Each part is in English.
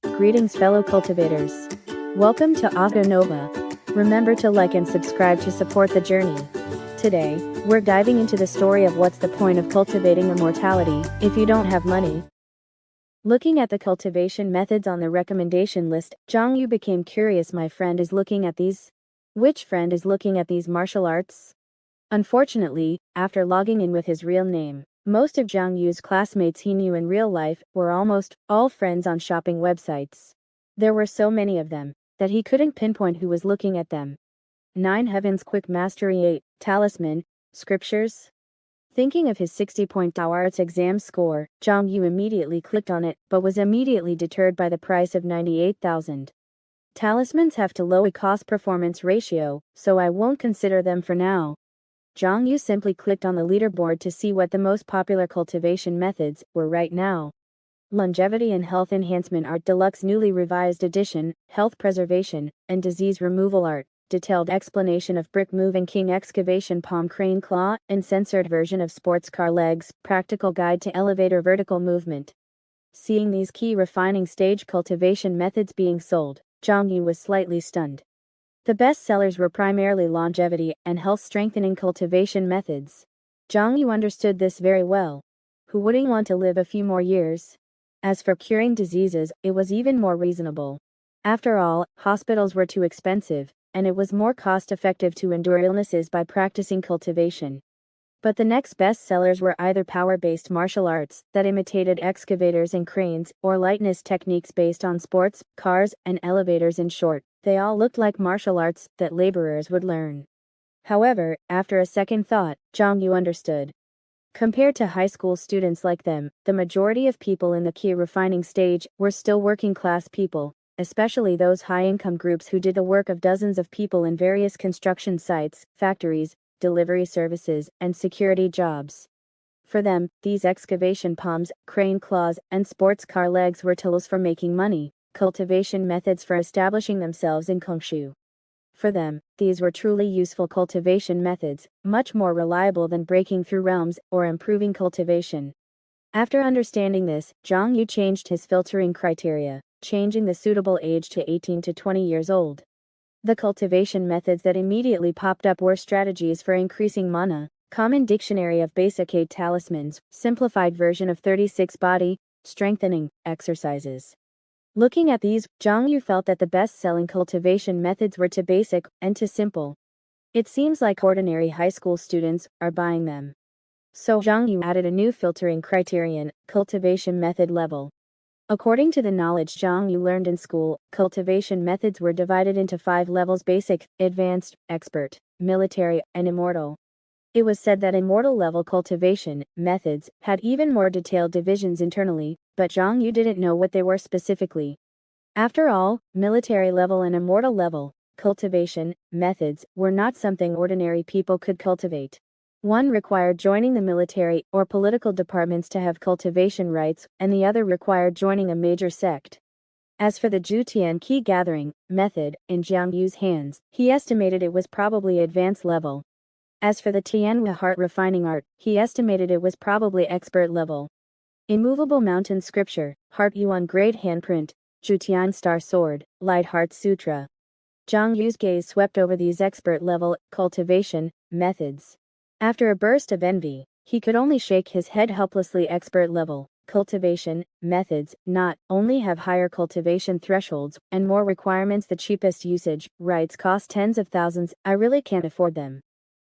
Greetings, fellow cultivators. Welcome to Audio Nova. Remember to like and subscribe to support the journey. Today, we're diving into the story of what's the point of cultivating immortality if you don't have money. Looking at the cultivation methods on the recommendation list, Xiong Yu became curious. My friend is looking at these. Which friend is looking at these martial arts? Unfortunately, after logging in with his real name, most of Xiong Yu's classmates he knew in real life were almost all friends on shopping websites. There were so many of them that he couldn't pinpoint who was looking at them. 9 Heavens Quick Mastery 8, Talisman, Scriptures. Thinking of his 60-point arts exam score, Xiong Yu immediately clicked on it but was immediately deterred by the price of 98,000. Talismans have to low cost-performance ratio, so I won't consider them for now. Xiong Yu simply clicked on the leaderboard to see what the most popular cultivation methods were right now. Longevity and Health Enhancement Art Deluxe Newly Revised Edition, Health Preservation, and Disease Removal Art, Detailed Explanation of Brick Moving King Excavation Palm Crane Claw, and Censored Version of Sports Car Legs, Practical Guide to Elevator Vertical Movement. Seeing these key refining stage cultivation methods being sold, Xiong Yu was slightly stunned. The best sellers were primarily longevity and health-strengthening cultivation methods. Xiong Yu understood this very well. Who wouldn't want to live a few more years? As for curing diseases, it was even more reasonable. After all, hospitals were too expensive, and it was more cost-effective to endure illnesses by practicing cultivation. But the next best sellers were either power-based martial arts that imitated excavators and cranes, or lightness techniques based on sports, cars, and elevators. In short, they all looked like martial arts that laborers would learn. However, after a second thought, Xiong Yu understood. Compared to high school students like them, the majority of people in the key refining stage were still working-class people, especially those high-income groups who did the work of dozens of people in various construction sites, factories, delivery services, and security jobs. For them, these excavation palms, crane claws, and sports car legs were tools for making money, cultivation methods for establishing themselves in Kongshu. For them, these were truly useful cultivation methods, much more reliable than breaking through realms or improving cultivation. After understanding this, Xiong Yu changed his filtering criteria, changing the suitable age to 18 to 20 years old. The cultivation methods that immediately popped up were strategies for increasing mana, common dictionary of basic 8 talismans, simplified version of 36 body, strengthening, exercises. Looking at these, Xiong Yu felt that the best-selling cultivation methods were too basic and too simple. It seems like ordinary high school students are buying them. So Xiong Yu added a new filtering criterion, cultivation method level. According to the knowledge Xiong Yu learned in school, cultivation methods were divided into 5 levels: basic, advanced, expert, military, and immortal. It was said that immortal level cultivation methods had even more detailed divisions internally, but Xiong Yu didn't know what they were specifically. After all, military level and immortal level cultivation methods were not something ordinary people could cultivate. One required joining the military or political departments to have cultivation rights, and the other required joining a major sect. As for the Jutian key gathering method, in Xiong Yu's hands, he estimated it was probably advanced level. As for the Tianwu heart refining art, he estimated it was probably expert level. Immovable Mountain Scripture, Heart Yuan Great Handprint, Jutian Star Sword, Light Heart Sutra. Xiong Yu's gaze swept over these expert level cultivation methods. After a burst of envy, he could only shake his head helplessly. Expert level cultivation methods not only have higher cultivation thresholds and more requirements, the cheapest usage rights cost tens of thousands. I really can't afford them.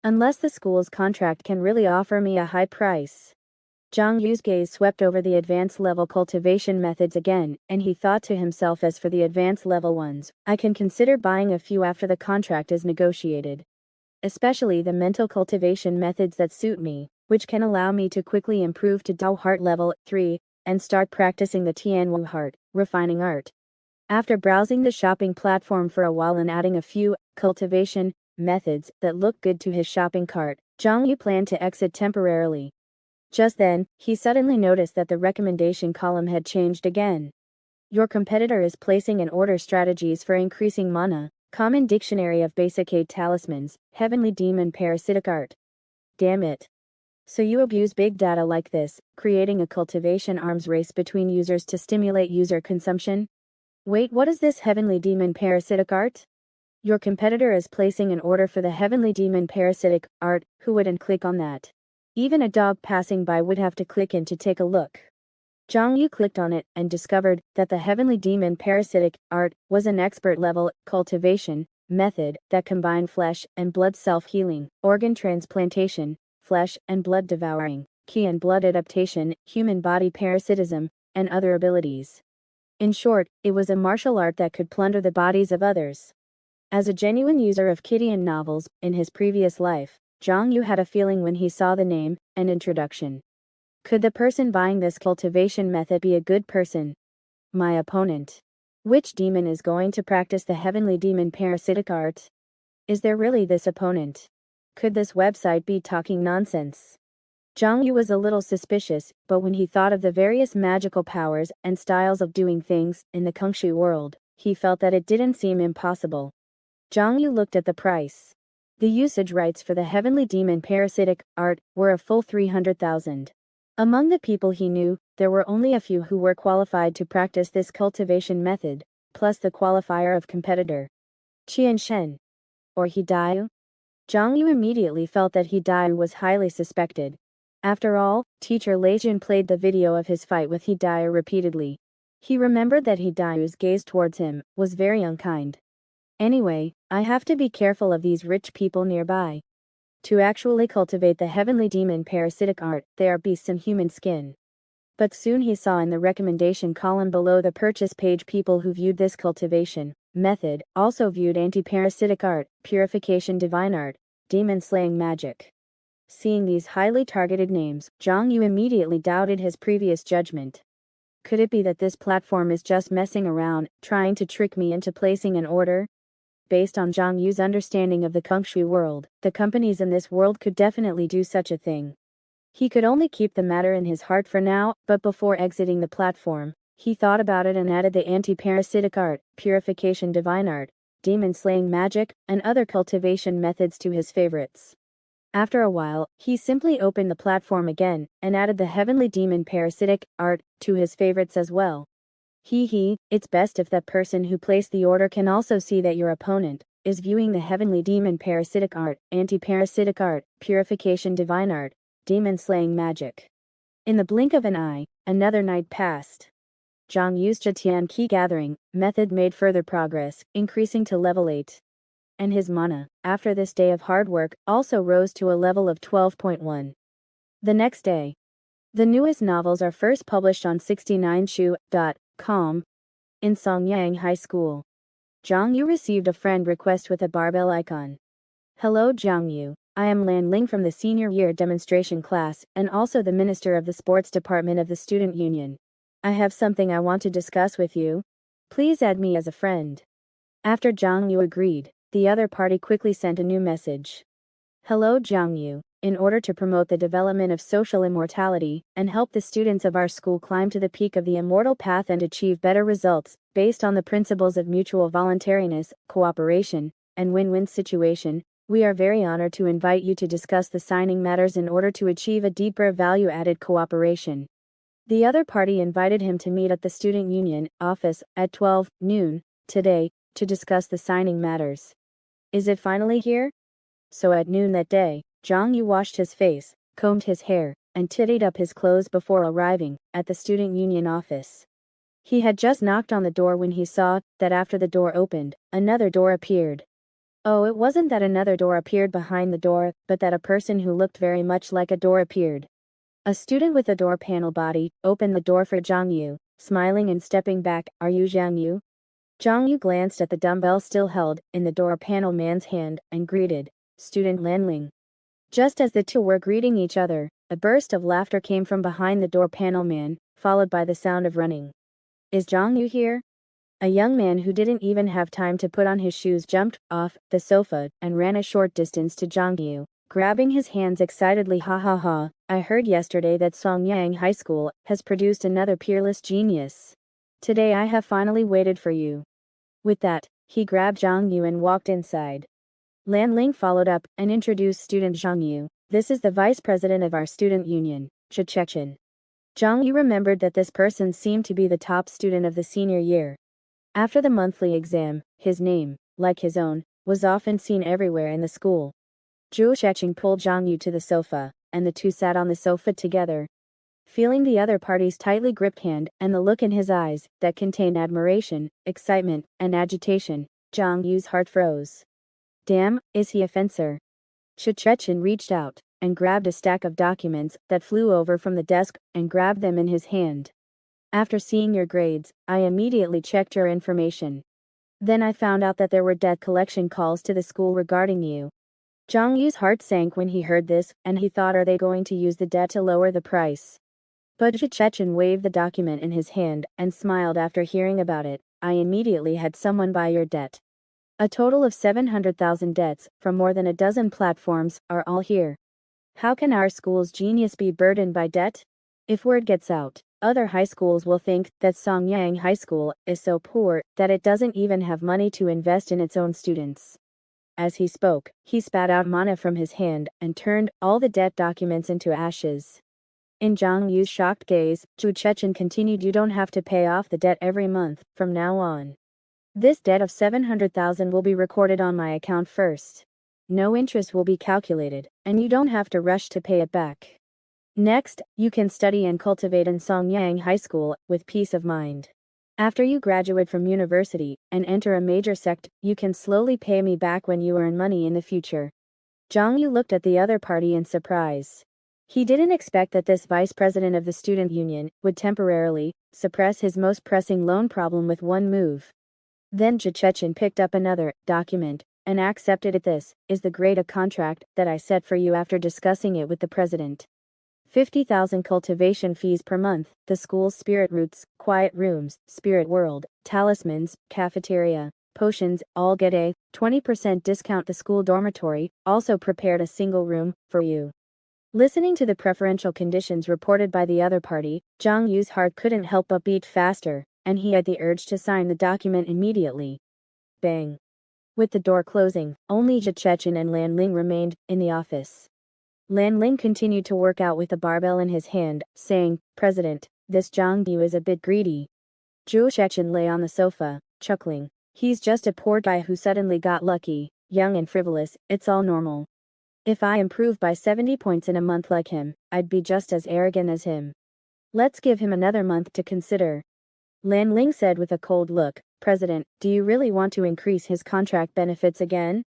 Unless the school's contract can really offer me a high price. Xiong Yu's gaze swept over the advanced level cultivation methods again, and he thought to himself, as for the advanced level ones, I can consider buying a few after the contract is negotiated. Especially the mental cultivation methods that suit me, which can allow me to quickly improve to Dao Heart level 3, and start practicing the Tianwu Heart refining art. After browsing the shopping platform for a while and adding a few cultivation methods that looked good to his shopping cart, Xiong Yu planned to exit temporarily. Just then, he suddenly noticed that the recommendation column had changed again. Your competitor is placing an order: strategies for increasing mana, common dictionary of basic 8 talismans, heavenly demon parasitic art. Damn it. So you abuse big data like this, creating a cultivation arms race between users to stimulate user consumption? Wait, what is this heavenly demon parasitic art? Your competitor is placing an order for the heavenly demon parasitic art. Who wouldn't click on that? Even a dog passing by would have to click in to take a look. Xiong Yu clicked on it and discovered that the heavenly demon parasitic art was an expert-level cultivation method that combined flesh and blood self-healing, organ transplantation, flesh and blood devouring, ki and blood adaptation, human body parasitism, and other abilities. In short, it was a martial art that could plunder the bodies of others. As a genuine user of Kittian novels in his previous life, Xiong Yu had a feeling when he saw the name and introduction. Could the person buying this cultivation method be a good person? My opponent. Which demon is going to practice the heavenly demon parasitic art? Is there really this opponent? Could this website be talking nonsense? Xiong Yu was a little suspicious, but when he thought of the various magical powers and styles of doing things in the Kungshu world, he felt that it didn't seem impossible. Xiong Yu looked at the price. The usage rights for the heavenly demon parasitic art were a full 300,000. Among the people he knew, there were only a few who were qualified to practice this cultivation method, plus the qualifier of competitor. Qian Shen. Or Hidayu? Xiong Yu immediately felt that Hidayu was highly suspected. After all, teacher Leijun played the video of his fight with Hidayu repeatedly. He remembered that Hidayu's gaze towards him was very unkind. Anyway, I have to be careful of these rich people nearby. To actually cultivate the heavenly demon parasitic art, they are beasts in human skin. But soon he saw in the recommendation column below the purchase page people who viewed this cultivation method also viewed anti-parasitic art, purification divine art, demon slaying magic. Seeing these highly targeted names, Xiong Yu immediately doubted his previous judgment. Could it be that this platform is just messing around, trying to trick me into placing an order? Based on Xiong Yu's understanding of the Kungshu world, the companies in this world could definitely do such a thing. He could only keep the matter in his heart for now, but before exiting the platform, he thought about it and added the anti-parasitic art, purification divine art, demon slaying magic, and other cultivation methods to his favorites. After a while, he simply opened the platform again, and added the heavenly demon parasitic art to his favorites as well. It's best if that person who placed the order can also see that your opponent is viewing the heavenly demon parasitic art, anti-parasitic art, purification divine art, demon slaying magic. In the blink of an eye, another night passed. Xiong Yu's Jitian key gathering method made further progress, increasing to level 8. And his mana, after this day of hard work, also rose to a level of 12.1. The next day. The newest novels are first published on 69shu.com in Songyang High School. Xiong Yu received a friend request with a barbell icon. Hello Xiong Yu, I am Lan Ling from the senior year demonstration class and also the minister of the sports department of the student union. I have something I want to discuss with you. Please add me as a friend. After Xiong Yu agreed, the other party quickly sent a new message. Hello Xiong Yu. In order to promote the development of social immortality and help the students of our school climb to the peak of the immortal path and achieve better results, based on the principles of mutual voluntariness, cooperation, and win-win situation, we are very honored to invite you to discuss the signing matters in order to achieve a deeper value-added cooperation. The other party invited him to meet at the student union office at 12 noon today to discuss the signing matters. Is it finally here? So at noon that day, Xiong Yu washed his face, combed his hair, and tidied up his clothes before arriving at the student union office. He had just knocked on the door when he saw that after the door opened, another door appeared. Oh, it wasn't that another door appeared behind the door, but that a person who looked very much like a door appeared. A student with a door panel body opened the door for Xiong Yu, smiling and stepping back. Are you Xiong Yu? Xiong Yu glanced at the dumbbell still held in the door panel man's hand and greeted, Student Lan Ling. Just as the two were greeting each other, a burst of laughter came from behind the door panel man, followed by the sound of running. Is Xiong Yu here? A young man who didn't even have time to put on his shoes jumped off the sofa and ran a short distance to Xiong Yu, grabbing his hands excitedly. Ha ha ha, I heard yesterday that Songyang High School has produced another peerless genius. Today I have finally waited for you. With that, he grabbed Xiong Yu and walked inside. Lan Ling followed up and introduced student Xiong Yu, This is the vice president of our student union, Chap36. Xiong Yu remembered that this person seemed to be the top student of the senior year. After the monthly exam, his name, like his own, was often seen everywhere in the school. Chap36 pulled Xiong Yu to the sofa, and the two sat on the sofa together. Feeling the other party's tightly gripped hand and the look in his eyes that contained admiration, excitement, and agitation, Xiong Yu's heart froze. Damn, is he a fencer? Chap36 reached out and grabbed a stack of documents that flew over from the desk and grabbed them in his hand. After seeing your grades, I immediately checked your information. Then I found out that there were debt collection calls to the school regarding you. Xiong Yu's heart sank when he heard this, and he thought, are they going to use the debt to lower the price? But Chap36 waved the document in his hand and smiled after hearing about it. I immediately had someone buy your debt. A total of 700,000 debts from more than a dozen platforms are all here. How can our school's genius be burdened by debt? If word gets out, other high schools will think that Songyang High School is so poor that it doesn't even have money to invest in its own students. As he spoke, he spat out mana from his hand and turned all the debt documents into ashes. In Xiong Yu's shocked gaze, Chap36 continued, you don't have to pay off the debt every month from now on. This debt of 700,000 will be recorded on my account first. No interest will be calculated, and you don't have to rush to pay it back. Next, you can study and cultivate in Songyang High School with peace of mind. After you graduate from university and enter a major sect, you can slowly pay me back when you earn money in the future. Xiong Yu looked at the other party in surprise. He didn't expect that this vice president of the student union would temporarily suppress his most pressing loan problem with one move. Then Chap36 picked up another document and accepted it. This is the grade of contract that I set for you after discussing it with the president. 50,000 cultivation fees per month, the school's spirit roots, quiet rooms, spirit world, talismans, cafeteria, potions, all get a 20% discount. The school dormitory also prepared a single room for you. Listening to the preferential conditions reported by the other party, Xiong Yu's heart couldn't help but beat faster, and he had the urge to sign the document immediately. Bang. With the door closing, only Chap36 and Lan Ling remained in the office. Lan Ling continued to work out with the barbell in his hand, saying, President, this Xiong Yu is a bit greedy. Chap36 lay on the sofa, chuckling. He's just a poor guy who suddenly got lucky, young and frivolous, it's all normal. If I improve by 70 points in a month like him, I'd be just as arrogant as him. Let's give him another month to consider. Lan Ling said with a cold look, President, do you really want to increase his contract benefits again?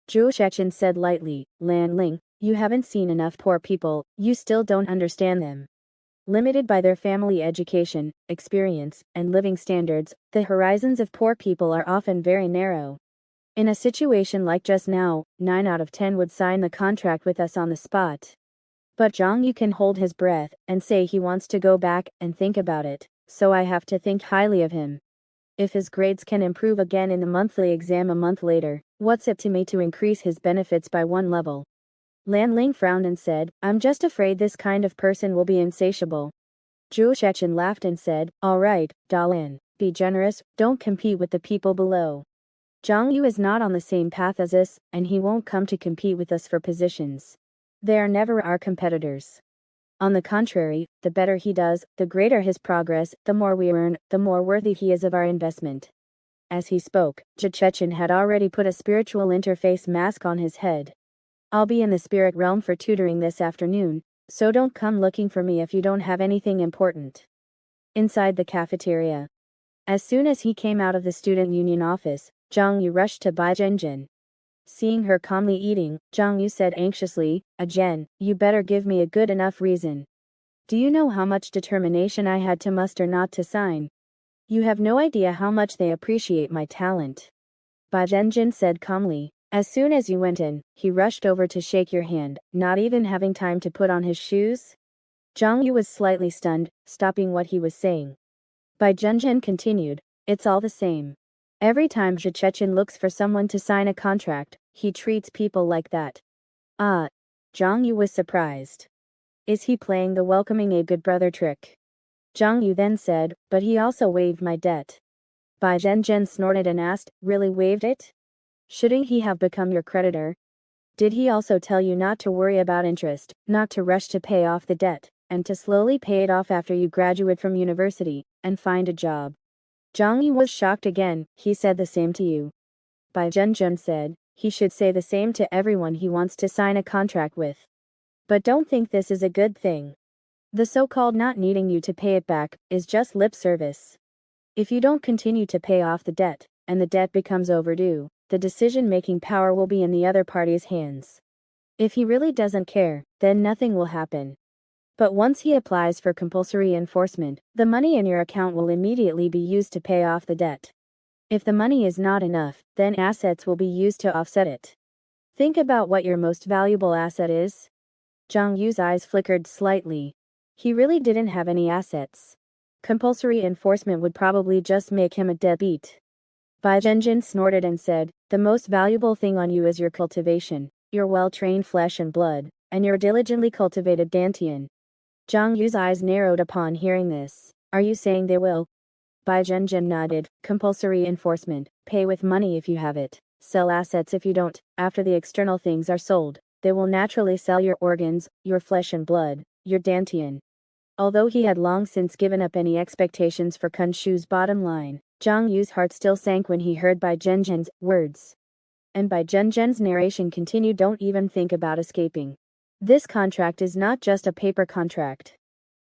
Chap36 said lightly, Lan Ling, you haven't seen enough poor people, you still don't understand them. Limited by their family education, experience, and living standards, the horizons of poor people are often very narrow. In a situation like just now, 9 out of 10 would sign the contract with us on the spot. But Xiong Yu can hold his breath and say he wants to go back and think about it, so I have to think highly of him. If his grades can improve again in the monthly exam a month later, what's it to me to increase his benefits by one level? Lan Ling frowned and said, I'm just afraid this kind of person will be insatiable. Chap36 laughed and said, all right, Dalan, be generous, don't compete with the people below. Xiong Yu is not on the same path as us, and he won't come to compete with us for positions. They are never our competitors. On the contrary, the better he does, the greater his progress, the more we earn, the more worthy he is of our investment. As he spoke, Chap36 had already put a spiritual interface mask on his head. I'll be in the spirit realm for tutoring this afternoon, so don't come looking for me if you don't have anything important. Inside the cafeteria. As soon as he came out of the student union office, Xiong Yu rushed to Bai Zhenjin. Seeing her calmly eating, Xiong Yu said anxiously, Jen, you better give me a good enough reason. Do you know how much determination I had to muster not to sign? You have no idea how much they appreciate my talent. Bai Zhenjin said calmly. As soon as you went in, he rushed over to shake your hand, not even having time to put on his shoes. Xiong Yu was slightly stunned, stopping what he was saying. Bai Zhenjin continued, it's all the same. Every time Chap36 looks for someone to sign a contract, he treats people like that. Ah. Xiong Yu was surprised. Is he playing the welcoming a good brother trick? Xiong Yu then said, but he also waived my debt. Bai Zhenjin snorted and asked, really waived it? Shouldn't he have become your creditor? Did he also tell you not to worry about interest, not to rush to pay off the debt, and to slowly pay it off after you graduate from university and find a job? Zhang Yu was shocked again. He said the same to you. Bai Zhenjun said, he should say the same to everyone he wants to sign a contract with. But don't think this is a good thing. The so-called not needing you to pay it back is just lip service. If you don't continue to pay off the debt, and the debt becomes overdue, the decision-making power will be in the other party's hands. If he really doesn't care, then nothing will happen. But once he applies for compulsory enforcement, the money in your account will immediately be used to pay off the debt. If the money is not enough, then assets will be used to offset it. Think about what your most valuable asset is. Zhang Yu's eyes flickered slightly. He really didn't have any assets. Compulsory enforcement would probably just make him a deadbeat. Bai Zhenjin snorted and said, the most valuable thing on you is your cultivation, your well-trained flesh and blood, and your diligently cultivated dantian. Zhang Yu's eyes narrowed upon hearing this. Are you saying they will? Bai Zhenjin nodded. Compulsory enforcement, pay with money if you have it, sell assets if you don't. After the external things are sold, they will naturally sell your organs, your flesh and blood, your dantian. Although he had long since given up any expectations for Kunshu's bottom line, Zhang Yu's heart still sank when he heard Bai Zhenjin's words. And Bai Zhenjin's narration continued. Don't even think about escaping. This contract is not just a paper contract.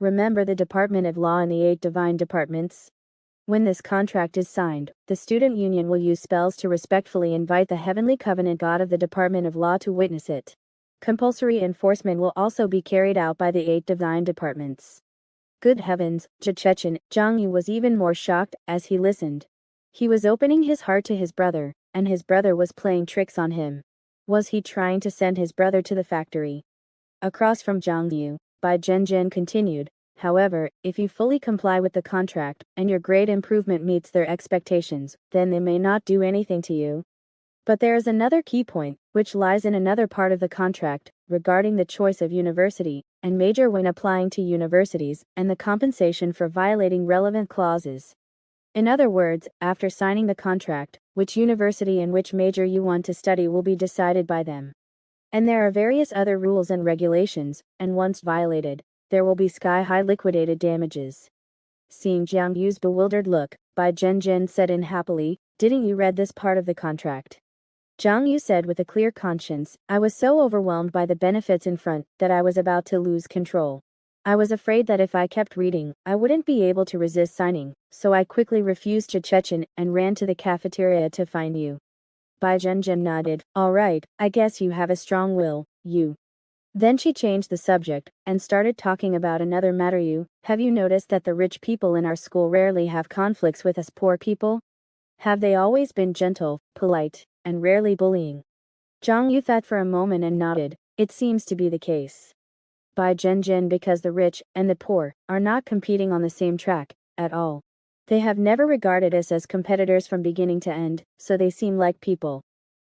Remember the Department of Law and the 8 divine departments? When this contract is signed, the student union will use spells to respectfully invite the heavenly covenant god of the Department of Law to witness it. Compulsory enforcement will also be carried out by the 8 divine departments. Good heavens, Zhang Yu was even more shocked as he listened. He was opening his heart to his brother, and his brother was playing tricks on him. Was he trying to send his brother to the factory? Across from Zhang Yu, Bai Zhenjin continued, however, if you fully comply with the contract, and your grade improvement meets their expectations, then they may not do anything to you. But there is another key point, which lies in another part of the contract, regarding the choice of university, and major when applying to universities, and the compensation for violating relevant clauses. In other words, after signing the contract, which university and which major you want to study will be decided by them. And there are various other rules and regulations, and once violated, there will be sky-high liquidated damages. Seeing Zhang Yu's bewildered look, Bai Zhenjin said unhappily, didn't you read this part of the contract? Zhang Yu said with a clear conscience, I was so overwhelmed by the benefits in front that I was about to lose control. I was afraid that if I kept reading, I wouldn't be able to resist signing, so I quickly refused Chechen and ran to the cafeteria to find you. Bai Zhenjin nodded, all right, I guess you have a strong will, you. Then she changed the subject, and started talking about another matter. Have you noticed that the rich people in our school rarely have conflicts with us poor people? Have they always been gentle, polite, and rarely bullying? Zhang Yu thought for a moment and nodded, it seems to be the case. Bai Zhenjin, because the rich and the poor are not competing on the same track, at all. They have never regarded us as competitors from beginning to end, so they seem like people.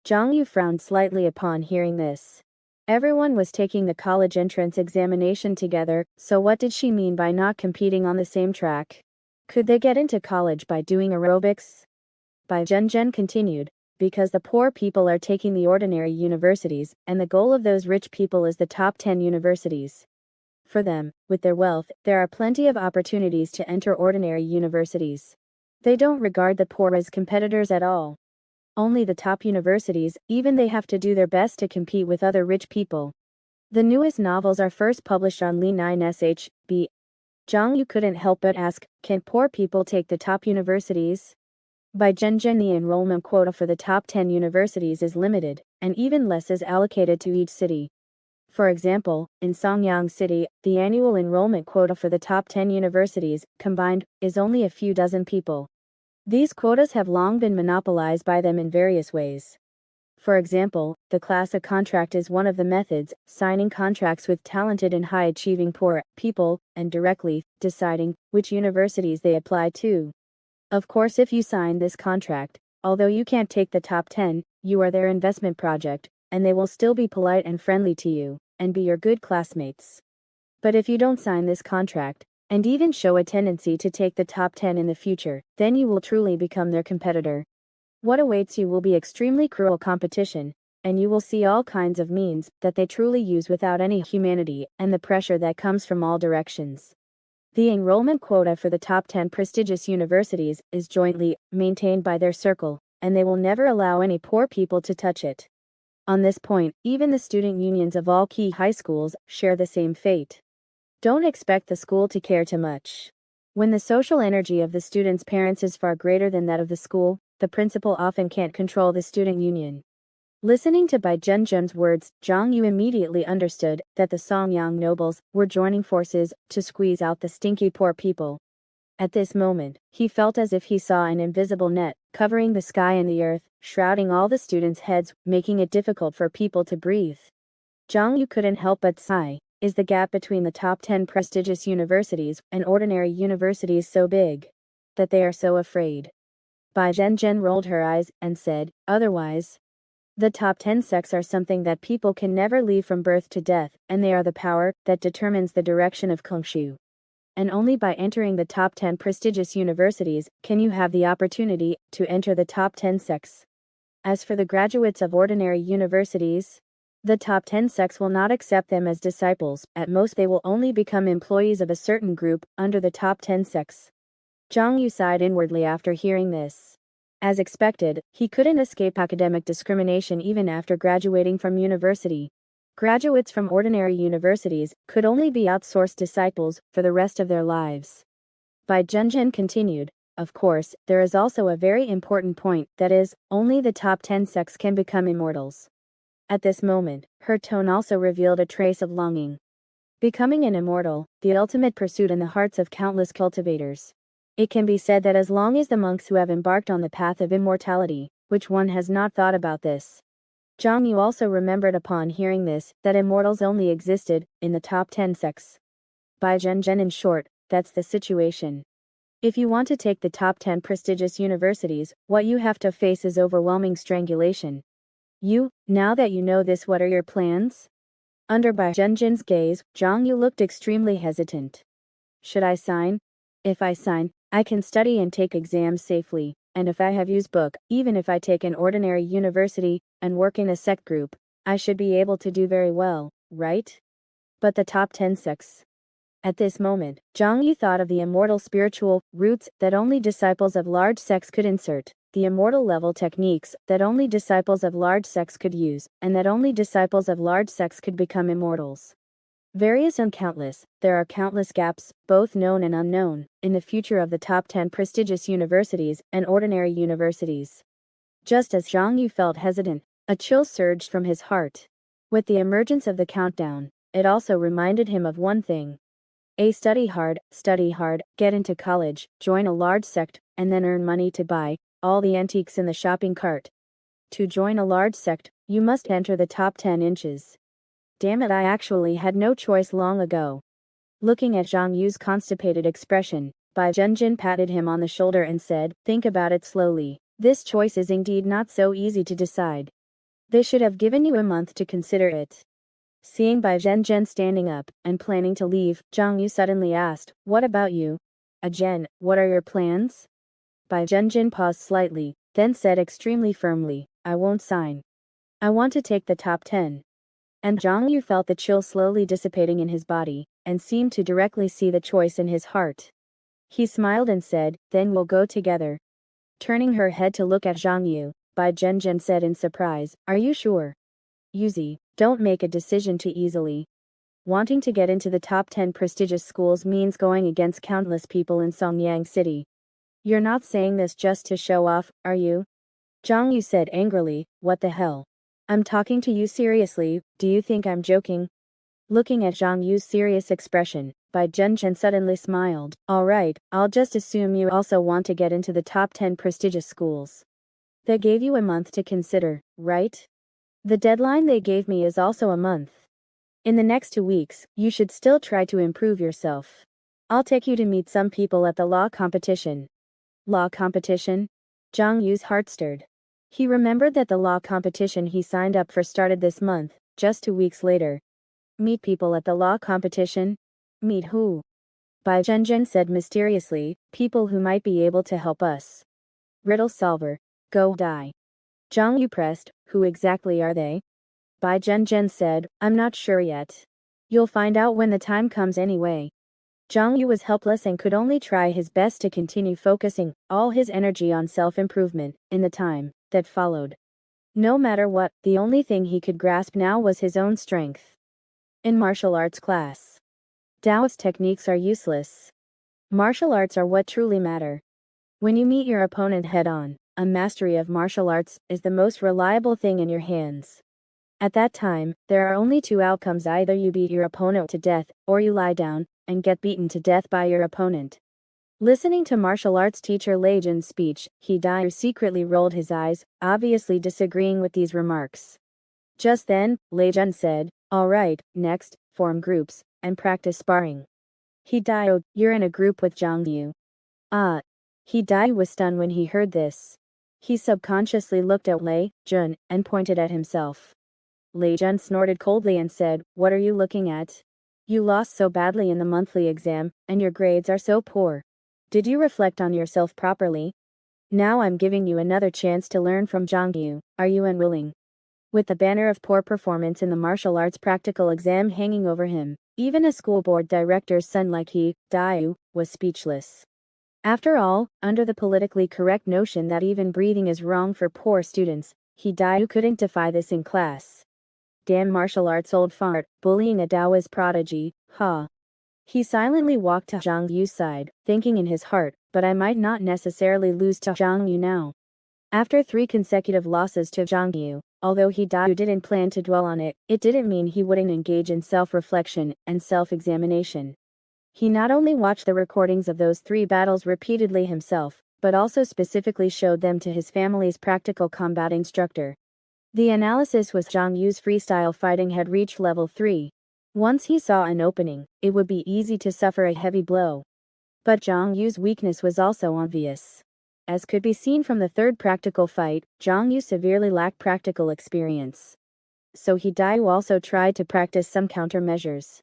Zhang Yu frowned slightly upon hearing this. Everyone was taking the college entrance examination together, so what did she mean by not competing on the same track? Could they get into college by doing aerobics? Bai Zhenjin continued, because the poor people are taking the ordinary universities, and the goal of those rich people is the top 10 universities. For them, with their wealth, there are plenty of opportunities to enter ordinary universities. They don't regard the poor as competitors at all. Only the top universities, even they have to do their best to compete with other rich people. The newest novels are first published on Li 9sh.b. Zhang Yu couldn't help but ask, can poor people take the top universities? By Zhenjin, the enrollment quota for the top 10 universities is limited, and even less is allocated to each city. For example, in Songyang City, the annual enrollment quota for the top 10 universities, combined, is only a few dozen people. These quotas have long been monopolized by them in various ways. For example, the class A contract is one of the methods, signing contracts with talented and high-achieving poor people, and directly deciding which universities they apply to. Of course, if you sign this contract, although you can't take the top 10, you are their investment project, and they will still be polite and friendly to you, and be your good classmates. But if you don't sign this contract, and even show a tendency to take the top 10 in the future, then you will truly become their competitor. What awaits you will be extremely cruel competition, and you will see all kinds of means that they truly use without any humanity and the pressure that comes from all directions. The enrollment quota for the top 10 prestigious universities is jointly maintained by their circle, and they will never allow any poor people to touch it. On this point, even the student unions of all key high schools share the same fate. Don't expect the school to care too much. When the social energy of the students' parents is far greater than that of the school, the principal often can't control the student union. Listening to Bai Zhenzhen's words, Zhang Yu immediately understood that the Songyang nobles were joining forces to squeeze out the stinky poor people. At this moment, he felt as if he saw an invisible net, covering the sky and the earth, shrouding all the students' heads, making it difficult for people to breathe. Zhang Yu couldn't help but sigh. Is the gap between the top 10 prestigious universities and ordinary universities so big that they are so afraid? Bai Zhenzhen rolled her eyes and said, otherwise, the top 10 sects are something that people can never leave from birth to death, and they are the power that determines the direction of Kongshu. And only by entering the top 10 prestigious universities can you have the opportunity to enter the top 10 sects. As for the graduates of ordinary universities, the top 10 sects will not accept them as disciples. At most they will only become employees of a certain group under the top 10 sects. Zhang Yu sighed inwardly after hearing this. As expected, he couldn't escape academic discrimination even after graduating from university. Graduates from ordinary universities could only be outsourced disciples for the rest of their lives. Bai Zhenzhen continued, of course, there is also a very important point, that is, only the top 10 sects can become immortals. At this moment, her tone also revealed a trace of longing. Becoming an immortal, the ultimate pursuit in the hearts of countless cultivators. It can be said that as long as the monks who have embarked on the path of immortality, which one has not thought about this? Zhang Yu also remembered upon hearing this, that immortals only existed in the top 10 sects. Bai Zhenzhen, in short, that's the situation. If you want to take the top 10 prestigious universities, what you have to face is overwhelming strangulation. Now that you know this, what are your plans? Under Bai Zhenzhen's gaze, Zhang Yu looked extremely hesitant. Should I sign? If I sign, I can study and take exams safely, and if I have used book, even if I take an ordinary university and work in a sect group, I should be able to do very well, right? But the top 10 sects. At this moment, Zhang Yu thought of the immortal spiritual roots that only disciples of large sects could insert, the immortal level techniques that only disciples of large sects could use, and that only disciples of large sects could become immortals. Various and countless, there are countless gaps, both known and unknown, in the future of the top 10 prestigious universities and ordinary universities. Just as Zhang Yu felt hesitant, a chill surged from his heart. With the emergence of the countdown, it also reminded him of one thing. Study hard, get into college, join a large sect, and then earn money to buy all the antiques in the shopping cart. To join a large sect, you must enter the top 10 inches. Damn it, I actually had no choice long ago. Looking at Zhang Yu's constipated expression, Bai Zhenzhen patted him on the shoulder and said, think about it slowly. This choice is indeed not so easy to decide. They should have given you a month to consider it. Seeing Bai Zhenzhen standing up and planning to leave, Zhang Yu suddenly asked, what about you? Zhen, what are your plans? Bai Zhenzhen paused slightly, then said extremely firmly, I won't sign. I want to take the top 10. And Zhang Yu felt the chill slowly dissipating in his body, and seemed to directly see the choice in his heart. He smiled and said, then we'll go together. Turning her head to look at Zhang Yu, Bai Zhenzhen said in surprise, are you sure? Yuzi, don't make a decision too easily. Wanting to get into the top 10 prestigious schools means going against countless people in Songyang City. You're not saying this just to show off, are you? Zhang Yu said angrily, what the hell? I'm talking to you seriously, do you think I'm joking? Looking at Zhang Yu's serious expression, Bai Zhenzhen suddenly smiled. Alright, I'll just assume you also want to get into the top 10 prestigious schools. They gave you a month to consider, right? The deadline they gave me is also a month. In the next 2 weeks, you should still try to improve yourself. I'll take you to meet some people at the law competition. Law competition? Zhang Yu's heart stirred. He remembered that the law competition he signed up for started this month, just 2 weeks later. Meet people at the law competition? Meet who? Bai Zhenzhen said mysteriously, people who might be able to help us. Riddle solver. Go die. Zhang Yu pressed, who exactly are they? Bai Zhen said, I'm not sure yet. You'll find out when the time comes anyway. Zhang Yu was helpless and could only try his best to continue focusing all his energy on self-improvement in the time that followed. No matter what, the only thing he could grasp now was his own strength. In martial arts class, Taoist techniques are useless. Martial arts are what truly matter. When you meet your opponent head-on, a mastery of martial arts is the most reliable thing in your hands. At that time, there are only two outcomes: either you beat your opponent to death, or you lie down and get beaten to death by your opponent. Listening to martial arts teacher Lei Jun's speech, He Dai secretly rolled his eyes, obviously disagreeing with these remarks. Just then, Lei Jun said, all right, next, form groups and practice sparring. He Dai, you're in a group with Zhang Yu. Ah. He Dai was stunned when he heard this. He subconsciously looked at Lei Jun and pointed at himself. Lei Jun snorted coldly and said, what are you looking at? You lost so badly in the monthly exam, and your grades are so poor. Did you reflect on yourself properly? Now I'm giving you another chance to learn from Zhang Yu. Are you unwilling? With the banner of poor performance in the martial arts practical exam hanging over him, even a school board director's son like He Dai was speechless. After all, under the politically correct notion that even breathing is wrong for poor students, He Dai couldn't defy this in class. Damn martial arts old fart, bullying a Taoist prodigy, ha. He silently walked to Zhang Yu's side, thinking in his heart, but I might not necessarily lose to Zhang Yu now. After 3 consecutive losses to Zhang Yu, although He Dai didn't plan to dwell on it, it didn't mean he wouldn't engage in self-reflection and self-examination. He not only watched the recordings of those 3 battles repeatedly himself, but also specifically showed them to his family's practical combat instructor. The analysis was Zhang Yu's freestyle fighting had reached level 3. Once he saw an opening, it would be easy to suffer a heavy blow. But Zhang Yu's weakness was also obvious. As could be seen from the 3rd practical fight, Zhang Yu severely lacked practical experience. So He Dai also tried to practice some countermeasures.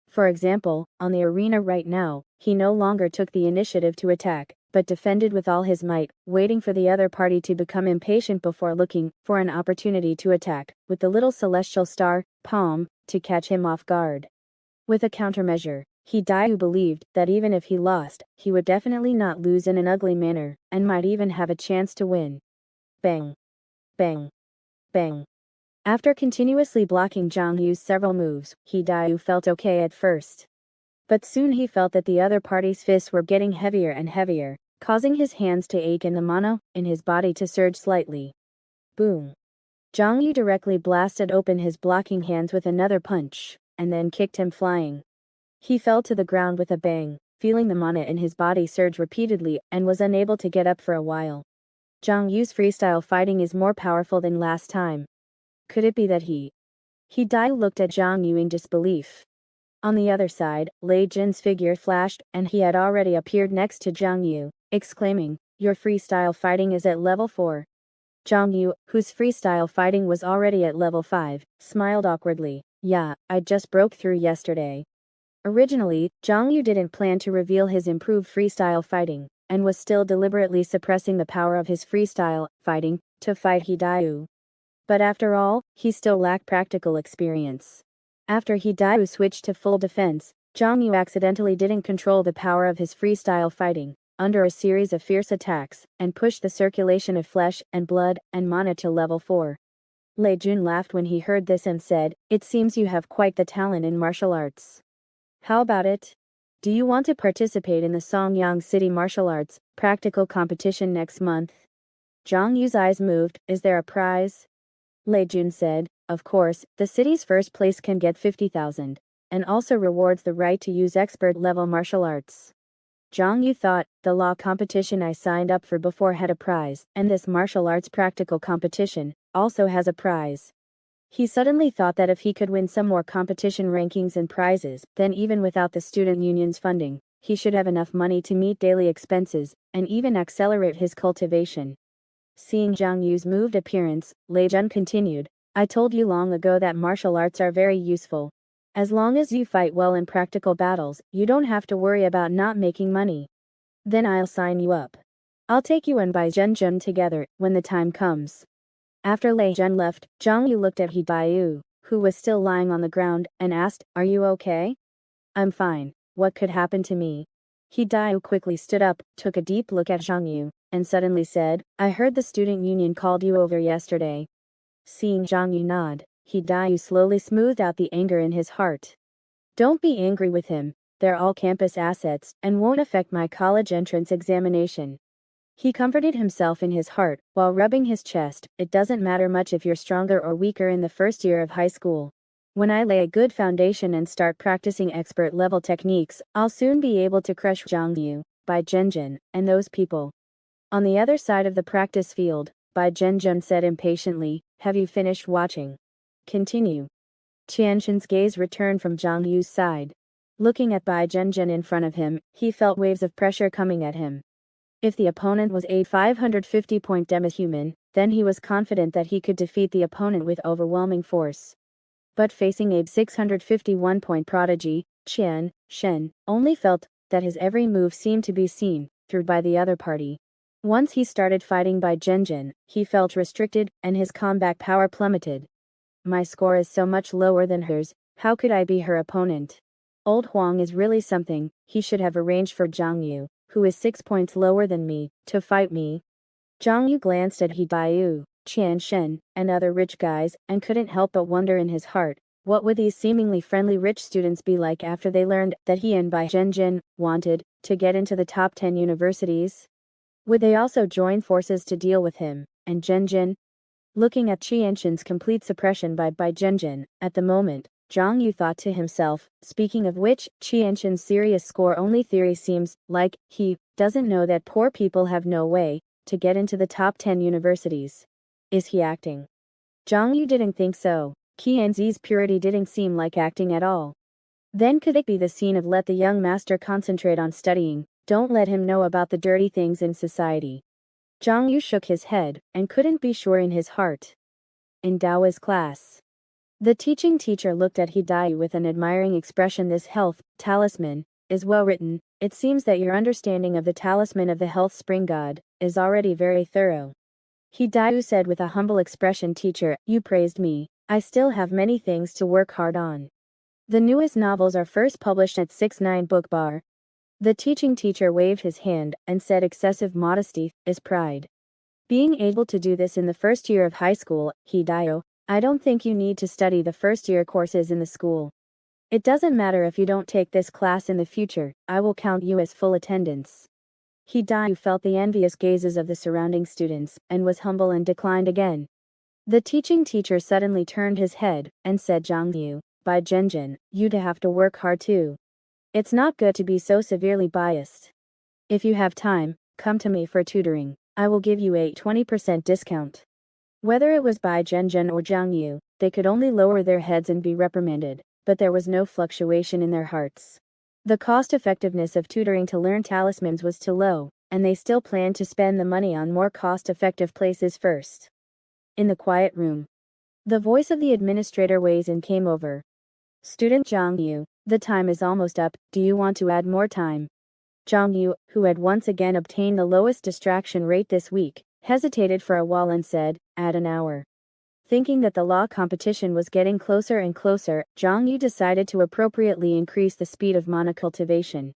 For example, on the arena right now, he no longer took the initiative to attack, but defended with all his might, waiting for the other party to become impatient before looking for an opportunity to attack, with the little celestial star, palm, to catch him off guard. With a countermeasure, He Dai believed that even if he lost, he would definitely not lose in an ugly manner, and might even have a chance to win. Bang. Bang. Bang. After continuously blocking Zhang Yu's several moves, He Dai felt okay at first. But soon he felt that the other party's fists were getting heavier and heavier, causing his hands to ache and the mana in his body to surge slightly. Boom. Zhang Yu directly blasted open his blocking hands with another punch, and then kicked him flying. He fell to the ground with a bang, feeling the mana in his body surge repeatedly, and was unable to get up for a while. Zhang Yu's freestyle fighting is more powerful than last time. Could it be that He Dai looked at Zhang Yu in disbelief. On the other side, Lei Jun's figure flashed, and he had already appeared next to Zhang Yu, exclaiming, your freestyle fighting is at level 4. Zhang Yu, whose freestyle fighting was already at level 5, smiled awkwardly. Yeah, I just broke through yesterday. Originally, Zhang Yu didn't plan to reveal his improved freestyle fighting, and was still deliberately suppressing the power of his freestyle fighting to fight He Dai. But after all, he still lacked practical experience. After He Dai switched to full defense, Zhang Yu accidentally didn't control the power of his freestyle fighting, under a series of fierce attacks, and pushed the circulation of flesh and blood and mana to level 4. Lei Jun laughed when he heard this and said, it seems you have quite the talent in martial arts. How about it? Do you want to participate in the Xiong City Martial Arts practical competition next month? Zhang Yu's eyes moved. Is there a prize? Lei Jun said, of course, the city's first place can get 50,000, and also rewards the right to use expert-level martial arts. Zhang Yu thought, the law competition I signed up for before had a prize, and this martial arts practical competition also has a prize. He suddenly thought that if he could win some more competition rankings and prizes, then even without the student union's funding, he should have enough money to meet daily expenses, and even accelerate his cultivation. Seeing Zhang Yu's moved appearance, Lei Jun continued, I told you long ago that martial arts are very useful. As long as you fight well in practical battles, you don't have to worry about not making money. Then I'll sign you up. I'll take you and Bai Zhenjun together, when the time comes. After Lei Zhen left, Zhang Yu looked at He Baiyu, who was still lying on the ground, and asked, "Are you okay?" "I'm fine. What could happen to me?" He Baiyu quickly stood up, took a deep look at Zhang Yu, and suddenly said, "I heard the student union called you over yesterday." Seeing Zhang Yu nod, He Baiyu slowly smoothed out the anger in his heart. "Don't be angry with him. They're all campus assets, and won't affect my college entrance examination." He comforted himself in his heart, while rubbing his chest. "It doesn't matter much if you're stronger or weaker in the first year of high school. When I lay a good foundation and start practicing expert-level techniques, I'll soon be able to crush Zhang Yu, Bai Zhenjun, and those people." On the other side of the practice field, Bai Zhenjun said impatiently, "Have you finished watching? Continue." Qianshan's gaze returned from Zhang Yu's side. Looking at Bai Zhenjun in front of him, he felt waves of pressure coming at him. If the opponent was a 550-point demi-human, then he was confident that he could defeat the opponent with overwhelming force. But facing a 651-point prodigy, Qian Shen only felt that his every move seemed to be seen through by the other party. Once he started fighting Bai Zhenjun, he felt restricted, and his combat power plummeted. "My score is so much lower than hers, how could I be her opponent? Old Huang is really something. He should have arranged for Zhang Yu, who is 6 points lower than me, to fight me." Zhang Yu glanced at He Baiyu, Qian Shen, and other rich guys, and couldn't help but wonder in his heart, what would these seemingly friendly rich students be like after they learned that he and Bai Zhenjun wanted to get into the top 10 universities? Would they also join forces to deal with him and Zhenjun? Looking at Qianshan's complete suppression by Bai Zhenjun, at the moment, Zhang Yu thought to himself, speaking of which, Qianshan's serious score-only theory seems like he doesn't know that poor people have no way to get into the top 10 universities. Is he acting? Zhang Yu didn't think so. Qianzi's purity didn't seem like acting at all. Then could it be the scene of let the young master concentrate on studying, don't let him know about the dirty things in society? Zhang Yu shook his head, and couldn't be sure in his heart. In Dao's class, the teaching teacher looked at He Baiyu with an admiring expression. "This health talisman is well written. It seems that your understanding of the talisman of the health spring god is already very thorough." He Baiyu said with a humble expression, "Teacher, you praised me. I still have many things to work hard on. The newest novels are first published at 6-9 Book Bar." The teaching teacher waved his hand and said, "Excessive modesty is pride. Being able to do this in the first year of high school, He Baiyu, I don't think you need to study the first-year courses in the school. It doesn't matter if you don't take this class in the future, I will count you as full attendance." He Baiyu felt the envious gazes of the surrounding students, and was humble and declined again. The teaching teacher suddenly turned his head, and said, "Zhang Yu, Bai Zhenjun, you'd have to work hard too. It's not good to be so severely biased. If you have time, come to me for tutoring. I will give you a 20% discount." Whether it was Bai Zhenjun or Zhang Yu, they could only lower their heads and be reprimanded, but there was no fluctuation in their hearts. The cost-effectiveness of tutoring to learn talismans was too low, and they still planned to spend the money on more cost-effective places first. In the quiet room, the voice of the administrator weighs in came over. "Student Zhang Yu, the time is almost up. Do you want to add more time?" Zhang Yu, who had once again obtained the lowest distraction rate this week, hesitated for a while and said, "Add an hour." Thinking that the law competition was getting closer and closer, Zhang Yu decided to appropriately increase the speed of mana cultivation.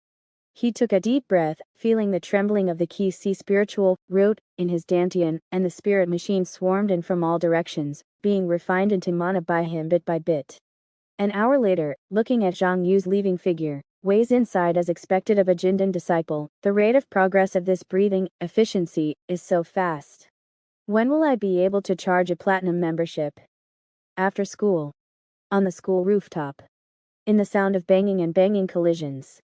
He took a deep breath, feeling the trembling of the key C spiritual root in his dantian, and the spirit machine swarmed in from all directions, being refined into mana by him bit by bit. An hour later, looking at Zhang Yu's leaving figure, weighs inside as expected of a Jindan disciple, the rate of progress of this breathing efficiency is so fast. When will I be able to charge a platinum membership? After school. On the school rooftop. In the sound of banging and banging collisions.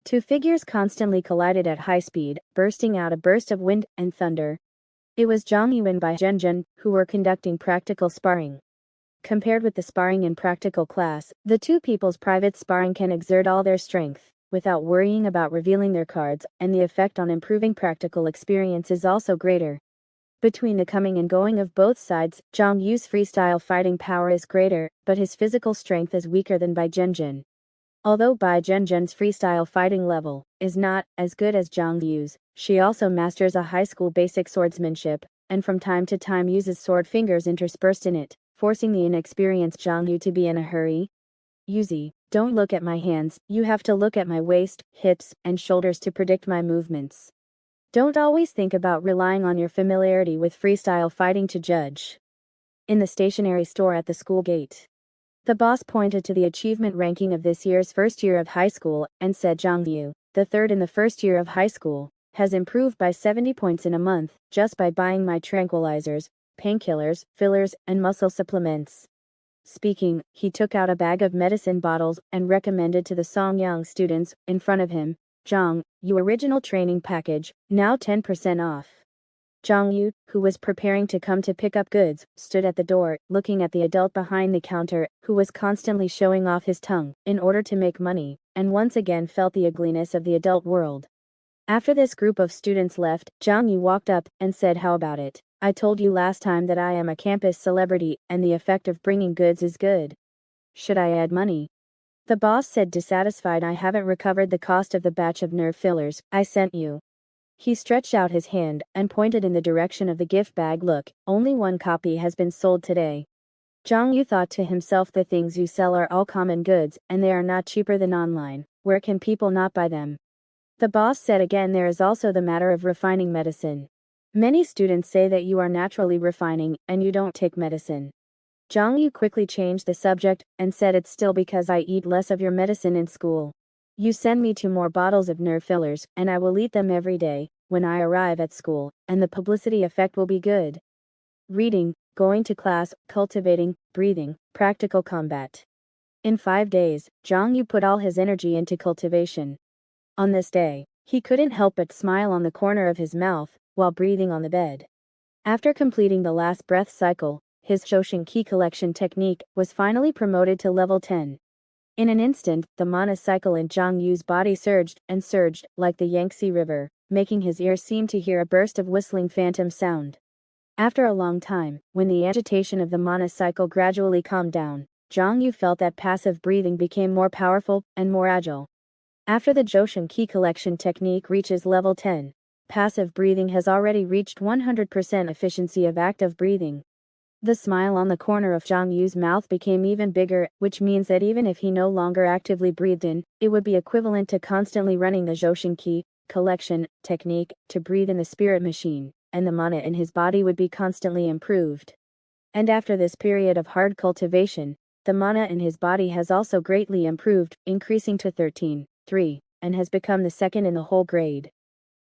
Two figures constantly collided at high speed, bursting out a burst of wind and thunder. It was Zhang Yu and Bai Zhenjun, who were conducting practical sparring. Compared with the sparring in practical class, the two people's private sparring can exert all their strength, without worrying about revealing their cards, and the effect on improving practical experience is also greater. Between the coming and going of both sides, Zhang Yu's freestyle fighting power is greater, but his physical strength is weaker than Bai Zhenjun. Although Bai Zhenjun's freestyle fighting level is not as good as Zhang Yu's, she also masters a high school basic swordsmanship, and from time to time uses sword fingers interspersed in it, forcing the inexperienced Xiong Yu to be in a hurry. Yuzi, don't look at my hands, you have to look at my waist, hips, and shoulders to predict my movements. Don't always think about relying on your familiarity with freestyle fighting to judge. In the stationery store at the school gate, the boss pointed to the achievement ranking of this year's first year of high school and said Xiong Yu, the third in the first year of high school, has improved by 70 points in a month just by buying my tranquilizers, painkillers, fillers, and muscle supplements. Speaking, he took out a bag of medicine bottles and recommended to the Songyang students in front of him, Xiong Yu original training package, now 10% off. Xiong Yu, who was preparing to come to pick up goods, stood at the door, looking at the adult behind the counter, who was constantly showing off his tongue in order to make money, and once again felt the ugliness of the adult world. After this group of students left, Xiong Yu walked up and said, "How about it? I told you last time that I am a campus celebrity and the effect of bringing goods is good. Should I add money?" The boss said, dissatisfied. "I haven't recovered the cost of the batch of nerve fillers I sent you." He stretched out his hand and pointed in the direction of the gift bag. "Look, only one copy has been sold today." Xiong Yu thought to himself, the things you sell are all common goods and they are not cheaper than online. Where can people not buy them? The boss said again, "There is also the matter of refining medicine. Many students say that you are naturally refining and you don't take medicine." Xiong Yu quickly changed the subject and said, "It's still because I eat less of your medicine in school. You send me 2 more bottles of nerve fillers and I will eat them every day when I arrive at school, and the publicity effect will be good. Reading, going to class, cultivating, breathing, practical combat." In 5 days, Xiong Yu put all his energy into cultivation. On this day, he couldn't help but smile on the corner of his mouth while breathing on the bed. After completing the last breath cycle, his Xiong Qi collection technique was finally promoted to level 10. In an instant, the mana cycle in Xiong Yu's body surged and surged like the Yangtze River, making his ears seem to hear a burst of whistling phantom sound. After a long time, when the agitation of the mana cycle gradually calmed down, Xiong Yu felt that passive breathing became more powerful and more agile. After the Xiong Qi collection technique reaches level 10, passive breathing has already reached 100% efficiency of active breathing. The smile on the corner of Xiong Yu's mouth became even bigger, which means that even if he no longer actively breathed in, it would be equivalent to constantly running the Xiong Qi collection technique to breathe in the spirit machine, and the mana in his body would be constantly improved. And after this period of hard cultivation, the mana in his body has also greatly improved, increasing to 13.3, and has become the second in the whole grade.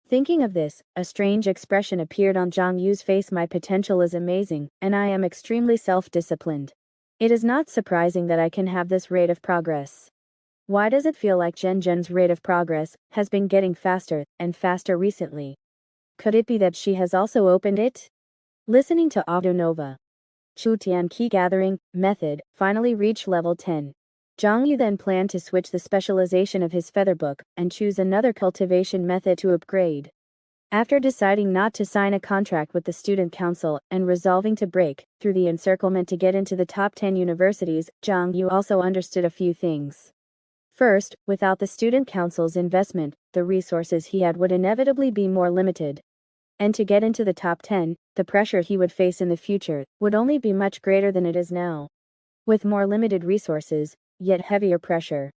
Thinking of this, a strange expression appeared on Xiong Yu's face. "My potential is amazing, and I am extremely self-disciplined. It is not surprising that I can have this rate of progress. Why does it feel like Zhen's rate of progress has been getting faster and faster recently? Could it be that she has also opened it?" Listening to Audio Nova. Chutian Key Gathering Method finally reached level 10. Xiong Yu then planned to switch the specialization of his feather book and choose another cultivation method to upgrade. After deciding not to sign a contract with the student council and resolving to break through the encirclement to get into the top 10 universities, Xiong Yu also understood a few things. First, without the student council's investment, the resources he had would inevitably be more limited. And to get into the top 10, the pressure he would face in the future would only be much greater than it is now. With more limited resources, yet heavier pressure.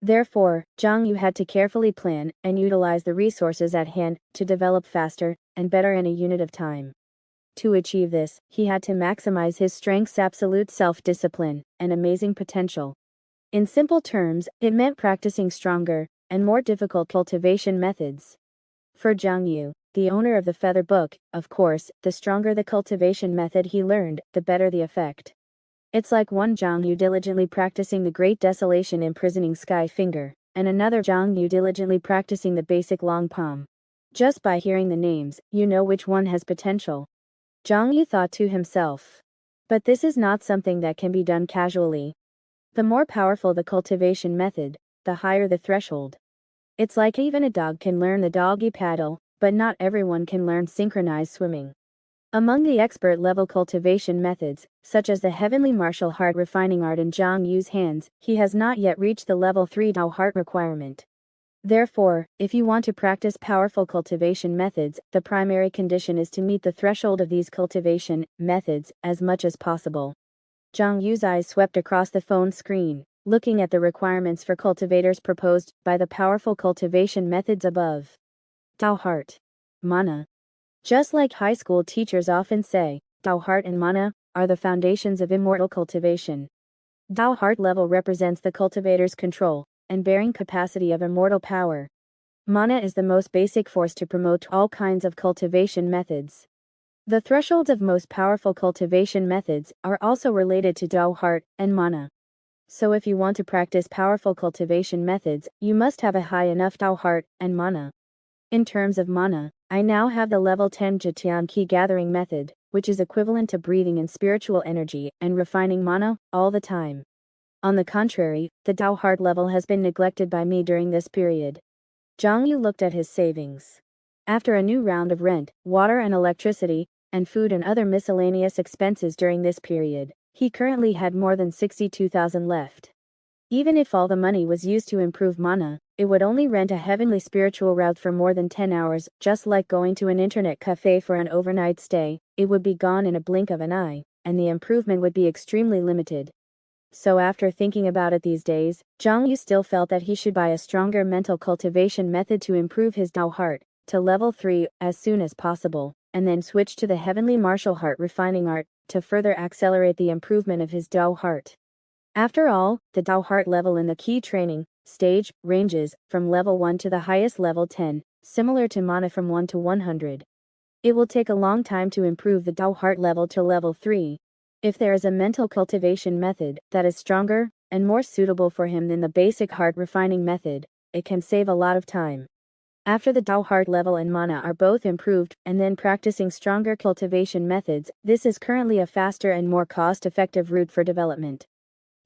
Therefore, Xiong Yu had to carefully plan and utilize the resources at hand to develop faster and better in a unit of time. To achieve this, he had to maximize his strengths, absolute self-discipline, and amazing potential. In simple terms, it meant practicing stronger and more difficult cultivation methods. For Xiong Yu, the owner of the feather book, of course, the stronger the cultivation method he learned, the better the effect. It's like one Xiong Yu diligently practicing the Great Desolation imprisoning sky finger, and another Xiong Yu diligently practicing the basic long palm. Just by hearing the names, you know which one has potential. Xiong Yu thought to himself. But this is not something that can be done casually. The more powerful the cultivation method, the higher the threshold. It's like even a dog can learn the doggy paddle, but not everyone can learn synchronized swimming. Among the expert-level cultivation methods, such as the heavenly martial heart refining art in Xiong Yu's hands, he has not yet reached the level 3 Dao heart requirement. Therefore, if you want to practice powerful cultivation methods, the primary condition is to meet the threshold of these cultivation methods as much as possible. Zhang Yu's eyes swept across the phone screen, looking at the requirements for cultivators proposed by the powerful cultivation methods above. Dao heart. Mana. Just like high school teachers often say, Dao heart and mana are the foundations of immortal cultivation. Dao heart level represents the cultivator's control and bearing capacity of immortal power. Mana is the most basic force to promote all kinds of cultivation methods. The thresholds of most powerful cultivation methods are also related to Dao heart and mana. So if you want to practice powerful cultivation methods, you must have a high enough Dao heart and mana. In terms of mana, I now have the level 10 Jitian key gathering method, which is equivalent to breathing in spiritual energy and refining mana all the time. On the contrary, the Dao heart level has been neglected by me during this period. Zhang Yu looked at his savings. After a new round of rent, water and electricity, and food and other miscellaneous expenses during this period, he currently had more than 62,000 left. Even if all the money was used to improve mana, it would only rent a heavenly spiritual route for more than 10 hours, just like going to an internet cafe for an overnight stay. It would be gone in a blink of an eye, and the improvement would be extremely limited. So after thinking about it these days, Zhang Yu still felt that he should buy a stronger mental cultivation method to improve his Dao heart to level 3 as soon as possible, and then switch to the heavenly martial heart refining art to further accelerate the improvement of his Dao heart. After all, the Dao heart level in the key training stage ranges from level 1 to the highest level 10, similar to mana from 1 to 100. It will take a long time to improve the Dao heart level to level 3. If there is a mental cultivation method that is stronger and more suitable for him than the basic heart refining method, it can save a lot of time. After the Dao heart level and mana are both improved, and then practicing stronger cultivation methods, this is currently a faster and more cost-effective route for development.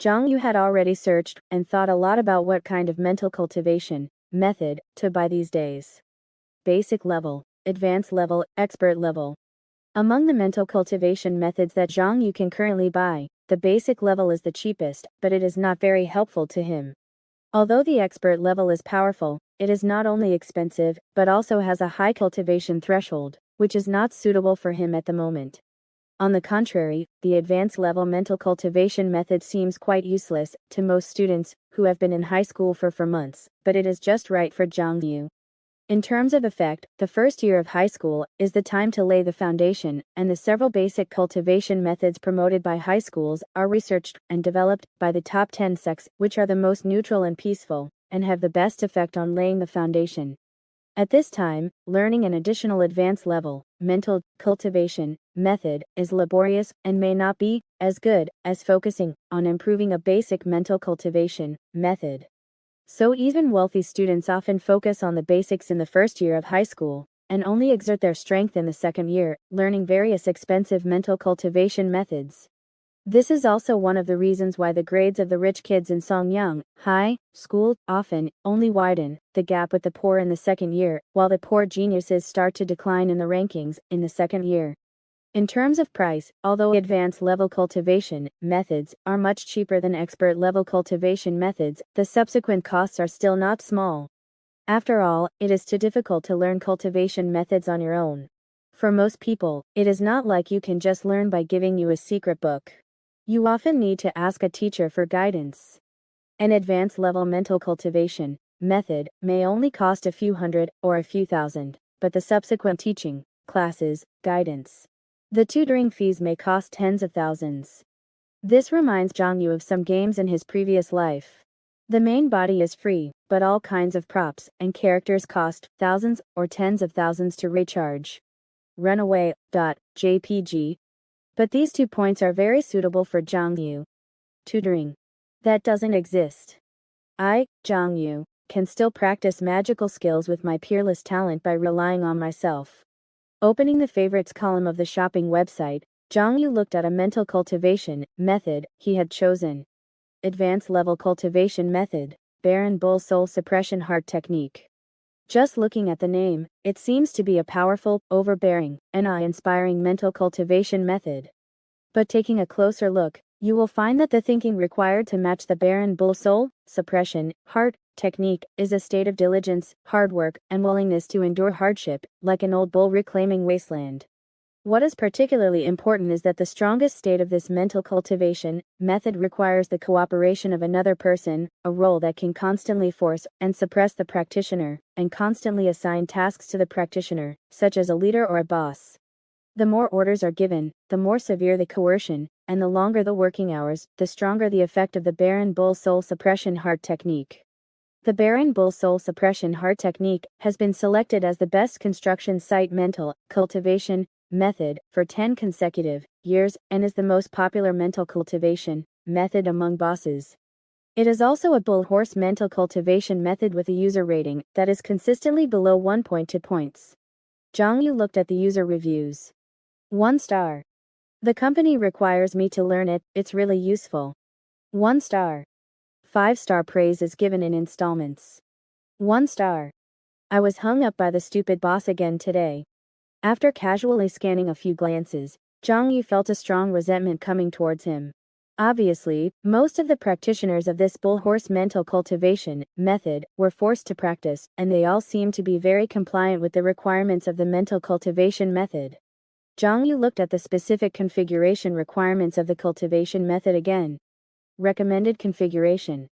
Zhang Yu had already searched and thought a lot about what kind of mental cultivation method to buy these days. Basic level, advanced level, expert level. Among the mental cultivation methods that Zhang Yu can currently buy, the basic level is the cheapest, but it is not very helpful to him. Although the expert level is powerful, it is not only expensive, but also has a high cultivation threshold, which is not suitable for him at the moment. On the contrary, the advanced level mental cultivation method seems quite useless to most students who have been in high school for 4 months, but it is just right for Zhang Yu. In terms of effect, the first year of high school is the time to lay the foundation, and the several basic cultivation methods promoted by high schools are researched and developed by the top 10 sects, which are the most neutral and peaceful, and have the best effect on laying the foundation. At this time, learning an additional advanced level, mental cultivation method is laborious and may not be as good as focusing on improving a basic mental cultivation method. So even wealthy students often focus on the basics in the first year of high school, and only exert their strength in the second year, learning various expensive mental cultivation methods. This is also one of the reasons why the grades of the rich kids in Xiong high school often only widen the gap with the poor in the second year, while the poor geniuses start to decline in the rankings in the second year. In terms of price, although advanced level cultivation methods are much cheaper than expert level cultivation methods, the subsequent costs are still not small. After all, it is too difficult to learn cultivation methods on your own. For most people, it is not like you can just learn by giving you a secret book. You often need to ask a teacher for guidance. An advanced level mental cultivation method may only cost a few hundred or a few thousand, but the subsequent teaching, classes, guidance, the tutoring fees may cost tens of thousands. This reminds Zhang Yu of some games in his previous life. The main body is free, but all kinds of props and characters cost thousands or tens of thousands to recharge. Runaway.jpg. But these 2 points are very suitable for Zhang Yu. Tutoring. That doesn't exist. I, Zhang Yu, can still practice magical skills with my peerless talent by relying on myself. Opening the favorites column of the shopping website, Zhang Yu looked at a mental cultivation method he had chosen. Advanced level cultivation method, Baron Bull soul suppression heart technique. Just looking at the name, it seems to be a powerful, overbearing, and awe-inspiring mental cultivation method. But taking a closer look, You will find that the thinking required to match the barren bull soul suppression heart technique is a state of diligence, hard work, and willingness to endure hardship, like an old bull reclaiming wasteland. What is particularly important is that the strongest state of this mental cultivation method requires the cooperation of another person, a role that can constantly force and suppress the practitioner, and constantly assign tasks to the practitioner, such as a leader or a boss. The more orders are given, the more severe the coercion, and the longer the working hours, the stronger the effect of the barren bull soul suppression heart technique. The barren bull soul suppression heart technique has been selected as the best construction site mental cultivation method for 10 consecutive years and is the most popular mental cultivation method among bosses. It is also a bull horse mental cultivation method with a user rating that is consistently below 1.2 points. Xiong Yu looked at the user reviews. 1 star. The company requires me to learn it, it's really useful. 1 star. 5-star praise is given in installments. 1 star. I was hung up by the stupid boss again today. After casually scanning a few glances, Xiong Yu felt a strong resentment coming towards him. Obviously, most of the practitioners of this bull horse mental cultivation method were forced to practice, and they all seemed to be very compliant with the requirements of the mental cultivation method. Xiong Yu looked at the specific configuration requirements of the cultivation method again. Recommended configuration.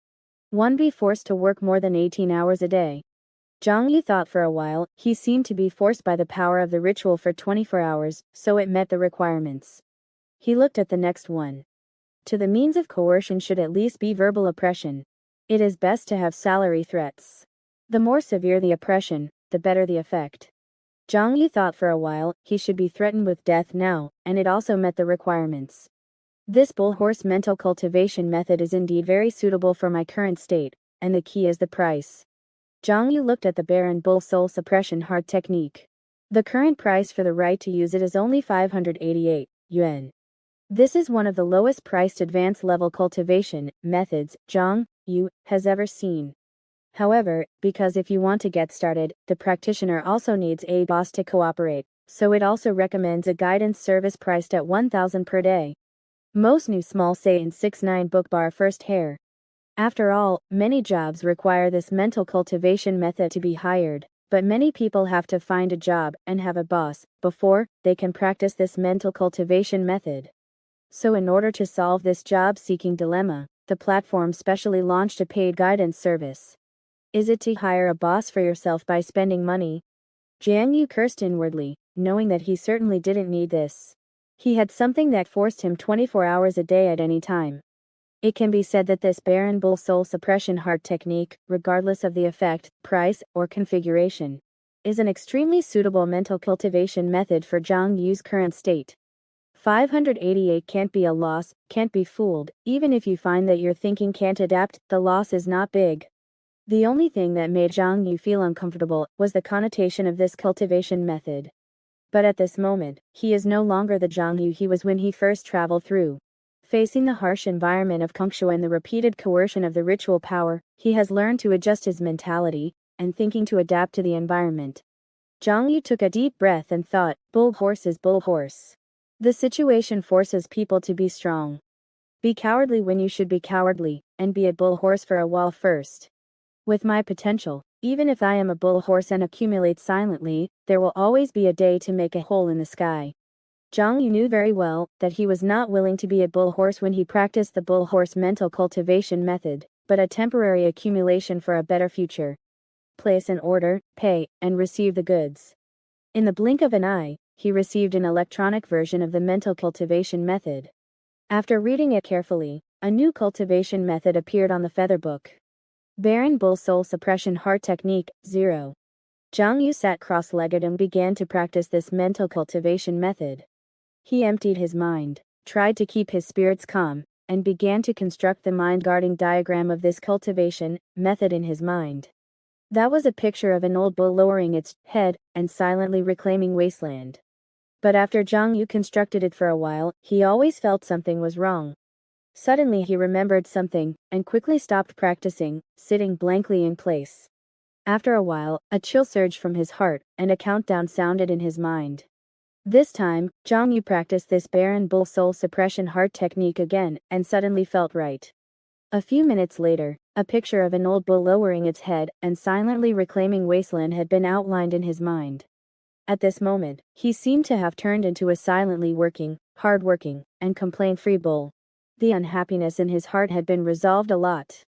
1. Be forced to work more than 18 hours a day. Xiong Yu thought for a while. He seemed to be forced by the power of the ritual for 24 hours, so it met the requirements. He looked at the next one. 2. The means of coercion should at least be verbal oppression. It is best to have salary threats. The more severe the oppression, the better the effect. Xiong Yu thought for a while. He should be threatened with death now, and it also met the requirements. This bull horse mental cultivation method is indeed very suitable for my current state, and the key is the price. Xiong Yu looked at the barren bull soul suppression heart technique. The current price for the right to use it is only 588 yuan. This is one of the lowest priced advanced level cultivation methods Xiong Yu has ever seen. However, because if you want to get started, the practitioner also needs a boss to cooperate, so it also recommends a guidance service priced at 1,000 per day. Most new small say in 6-9 book bar first hair. After all, many jobs require this mental cultivation method to be hired, but many people have to find a job and have a boss before they can practice this mental cultivation method. So in order to solve this job-seeking dilemma, the platform specially launched a paid guidance service. Is it to hire a boss for yourself by spending money? Xiong Yu cursed inwardly, knowing that he certainly didn't need this. He had something that forced him 24 hours a day at any time. It can be said that this barren bull soul suppression heart technique, regardless of the effect, price, or configuration, is an extremely suitable mental cultivation method for Xiong Yu's current state. 588 can't be a loss, can't be fooled. Even if you find that your thinking can't adapt, the loss is not big. The only thing that made Xiong Yu feel uncomfortable was the connotation of this cultivation method. But at this moment, he is no longer the Xiong Yu he was when he first traveled through. Facing the harsh environment of Kongshu and the repeated coercion of the ritual power, he has learned to adjust his mentality and thinking to adapt to the environment. Xiong Yu took a deep breath and thought, bull horse is bull horse. The situation forces people to be strong. Be cowardly when you should be cowardly, and be a bull horse for a while first. With my potential, even if I am a bull horse and accumulate silently, there will always be a day to make a hole in the sky. Xiong Yu knew very well that he was not willing to be a bull horse when he practiced the bull horse mental cultivation method, but a temporary accumulation for a better future. Place an order, pay, and receive the goods. In the blink of an eye, he received an electronic version of the mental cultivation method. After reading it carefully, a new cultivation method appeared on the feather book. Barren bull soul suppression heart technique 0. Xiong Yu sat cross-legged and began to practice this mental cultivation method. He emptied his mind, tried to keep his spirits calm, and began to construct the mind-guarding diagram of this cultivation method in his mind. That was a picture of an old bull lowering its head and silently reclaiming wasteland. But after Xiong Yu constructed it for a while, he always felt something was wrong. Suddenly he remembered something, and quickly stopped practicing, sitting blankly in place. After a while, a chill surged from his heart, and a countdown sounded in his mind. This time, Xiong Yu practiced this barren bull soul suppression heart technique again and suddenly felt right. A few minutes later, a picture of an old bull lowering its head and silently reclaiming wasteland had been outlined in his mind. At this moment, he seemed to have turned into a silently working, hard-working, and complaint-free bull. The unhappiness in his heart had been resolved a lot.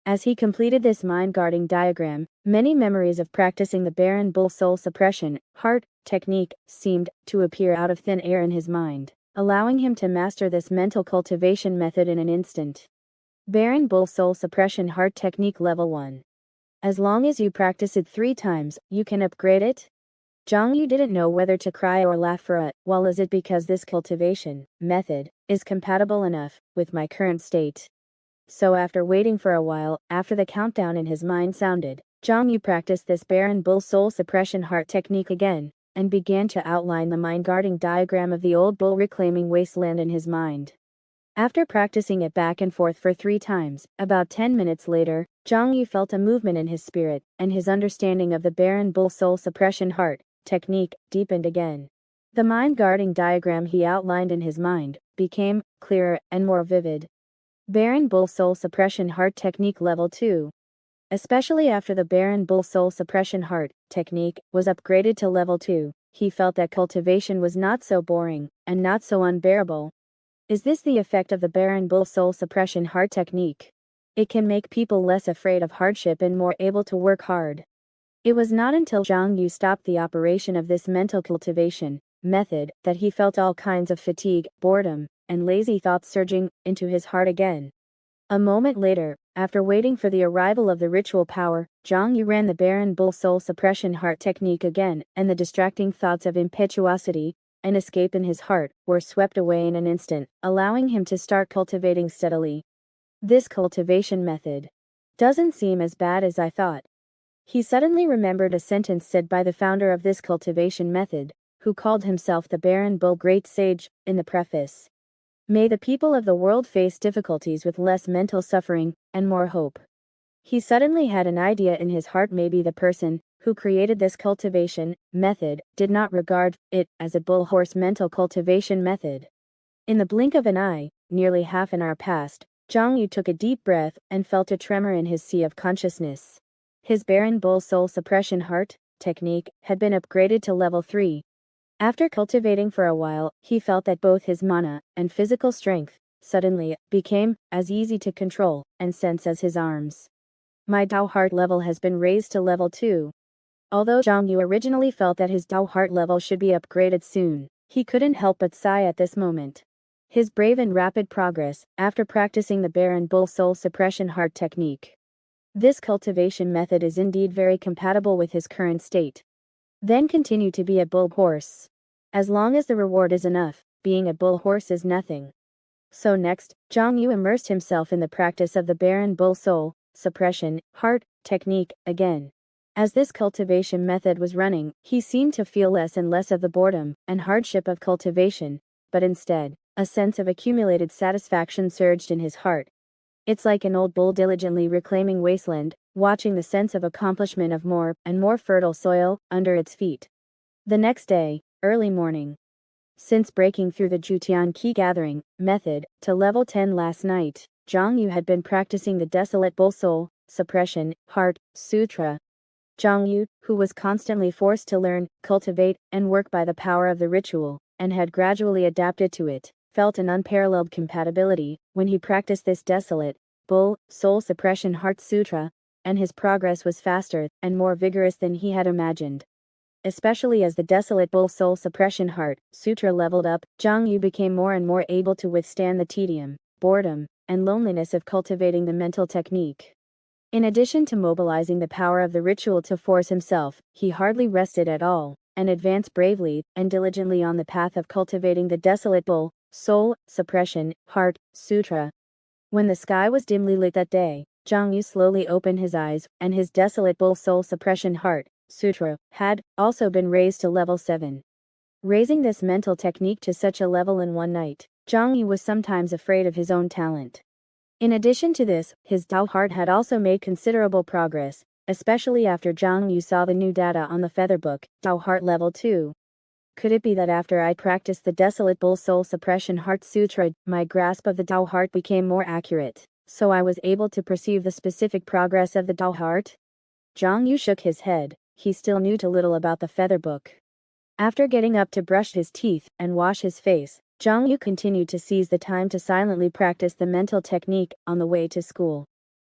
As he completed this mind-guarding diagram, many memories of practicing the barren bull soul suppression heart technique seemed to appear out of thin air in his mind, allowing him to master this mental cultivation method in an instant. Barren bull soul suppression heart technique level 1. As long as you practice it 3 times, you can upgrade it. Xiong Yu didn't know whether to cry or laugh for a while. Is it because this cultivation method is compatible enough with my current state? So after waiting for a while, after the countdown in his mind sounded, Xiong Yu practiced this barren bull soul suppression heart technique again, and began to outline the mind-guarding diagram of the old bull reclaiming wasteland in his mind. After practicing it back and forth for 3 times, about 10 minutes later, Xiong Yu felt a movement in his spirit, and his understanding of the barren bull soul suppression heart technique deepened again. The mind-guarding diagram he outlined in his mind became clearer and more vivid. Barren bull soul suppression heart technique level 2. Especially after the barren bull soul suppression heart technique was upgraded to level 2, he felt that cultivation was not so boring and not so unbearable. Is this the effect of the barren bull soul suppression heart technique? It can make people less afraid of hardship and more able to work hard. It was not until Xiong Yu stopped the operation of this mental cultivation method that he felt all kinds of fatigue, boredom, and lazy thoughts surging into his heart again. A moment later, after waiting for the arrival of the ritual power, Xiong Yu ran the barren bull soul suppression heart technique again, and the distracting thoughts of impetuosity and escape in his heart were swept away in an instant, allowing him to start cultivating steadily. This cultivation method doesn't seem as bad as I thought. He suddenly remembered a sentence said by the founder of this cultivation method, who called himself the barren bull great sage, in the preface. May the people of the world face difficulties with less mental suffering and more hope. He suddenly had an idea in his heart. Maybe the person who created this cultivation method did not regard it as a bull horse mental cultivation method. In the blink of an eye, nearly half an hour passed. Xiong Yu took a deep breath and felt a tremor in his sea of consciousness. His barren bull soul suppression heart technique had been upgraded to level 3. After cultivating for a while, he felt that both his mana and physical strength suddenly became as easy to control and sense as his arms. My Dao heart level has been raised to level 2. Although Xiong Yu originally felt that his Dao heart level should be upgraded soon, he couldn't help but sigh at this moment. His brave and rapid progress after practicing the barren bull soul suppression heart technique. This cultivation method is indeed very compatible with his current state. Then continue to be a bull horse. As long as the reward is enough, being a bull horse is nothing. So next, Xiong Yu immersed himself in the practice of the barren bull soul suppression heart technique again. As this cultivation method was running, he seemed to feel less and less of the boredom and hardship of cultivation, but instead, a sense of accumulated satisfaction surged in his heart. It's like an old bull diligently reclaiming wasteland, watching the sense of accomplishment of more and more fertile soil under its feet. The next day, early morning. Since breaking through the Jutian key gathering method to level 10 last night, Xiong Yu had been practicing the desolate bull soul suppression heart sutra. Xiong Yu, who was constantly forced to learn, cultivate, and work by the power of the ritual, and had gradually adapted to it, felt an unparalleled compatibility when he practiced this desolate bull soul suppression heart sutra, and his progress was faster and more vigorous than he had imagined. Especially as the desolate bull soul suppression heart sutra leveled up, Xiong Yu became more and more able to withstand the tedium, boredom, and loneliness of cultivating the mental technique. In addition to mobilizing the power of the ritual to force himself, he hardly rested at all, and advanced bravely and diligently on the path of cultivating the desolate bull soul suppression heart sutra. When the sky was dimly lit that day, Xiong Yu slowly opened his eyes, and his desolate bull soul suppression heart sutra had also been raised to level 7. Raising this mental technique to such a level in one night, Xiong Yu was sometimes afraid of his own talent. In addition to this, his Dao heart had also made considerable progress, especially after Xiong Yu saw the new data on the feather book, Dao heart level 2. Could it be that after I practiced the Desolate Bull Soul Suppression Heart Sutra, my grasp of the Tao heart became more accurate, so I was able to perceive the specific progress of the Tao heart? Xiong Yu shook his head. He still knew too little about the feather book. After getting up to brush his teeth and wash his face, Xiong Yu continued to seize the time to silently practice the mental technique on the way to school.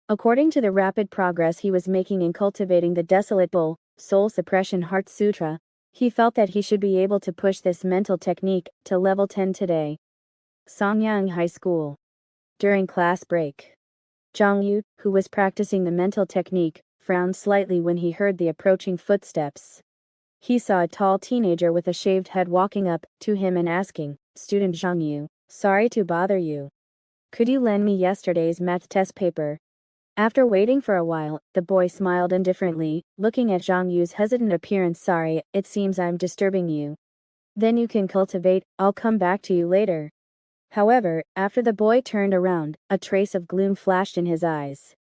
According to the rapid progress he was making in cultivating the Desolate Bull Soul Suppression Heart Sutra, he felt that he should be able to push this mental technique to level 10 today. Songyang High School. During class break, Xiong Yu, who was practicing the mental technique, frowned slightly when he heard the approaching footsteps. He saw a tall teenager with a shaved head walking up to him and asking, "Student Xiong Yu, sorry to bother you. Could you lend me yesterday's math test paper?" After waiting for a while, the boy smiled indifferently, looking at Xiong Yu's hesitant appearance. "Sorry, it seems I'm disturbing you. Then you can cultivate, I'll come back to you later." However, after the boy turned around, a trace of gloom flashed in his eyes.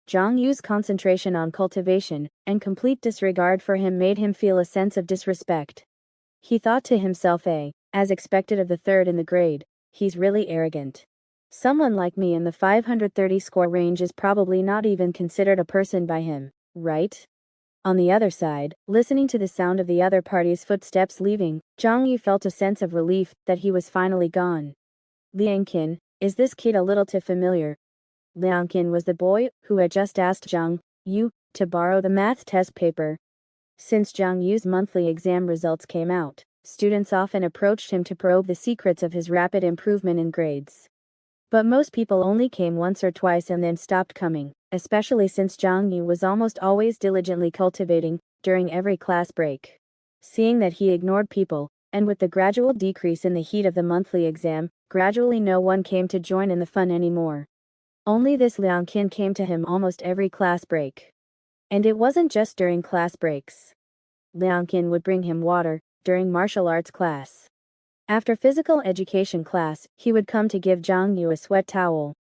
Xiong Yu's concentration on cultivation and complete disregard for him made him feel a sense of disrespect. He thought to himself, as expected of the third in the grade, he's really arrogant. Someone like me in the 530 score range is probably not even considered a person by him, right? On the other side, listening to the sound of the other party's footsteps leaving, Xiong Yu felt a sense of relief that he was finally gone. "Liangqin, is this kid a little too familiar?" Liangqin was the boy who had just asked Xiong Yu to borrow the math test paper. Since Xiong Yu's monthly exam results came out, students often approached him to probe the secrets of his rapid improvement in grades. But most people only came once or twice and then stopped coming, especially since Xiong Yu was almost always diligently cultivating during every class break. Seeing that he ignored people, and with the gradual decrease in the heat of the monthly exam, gradually no one came to join in the fun anymore. Only this Liangqin came to him almost every class break. And it wasn't just during class breaks. Liangqin would bring him water during martial arts class. After physical education class, he would come to give Xiong Yu a sweat towel.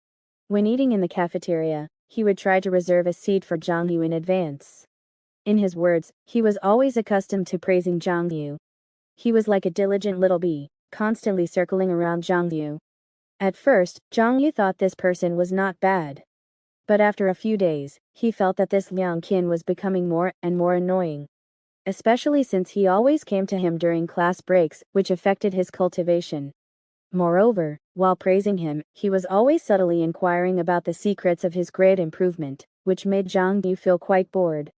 When eating in the cafeteria, he would try to reserve a seat for Xiong Yu in advance. In his words, he was always accustomed to praising Xiong Yu. He was like a diligent little bee, constantly circling around Xiong Yu. At first, Xiong Yu thought this person was not bad. But after a few days, he felt that this Liang Qin was becoming more and more annoying. Especially since he always came to him during class breaks, which affected his cultivation. Moreover, while praising him, he was always subtly inquiring about the secrets of his grade improvement, which made Xiong Yu feel quite bored.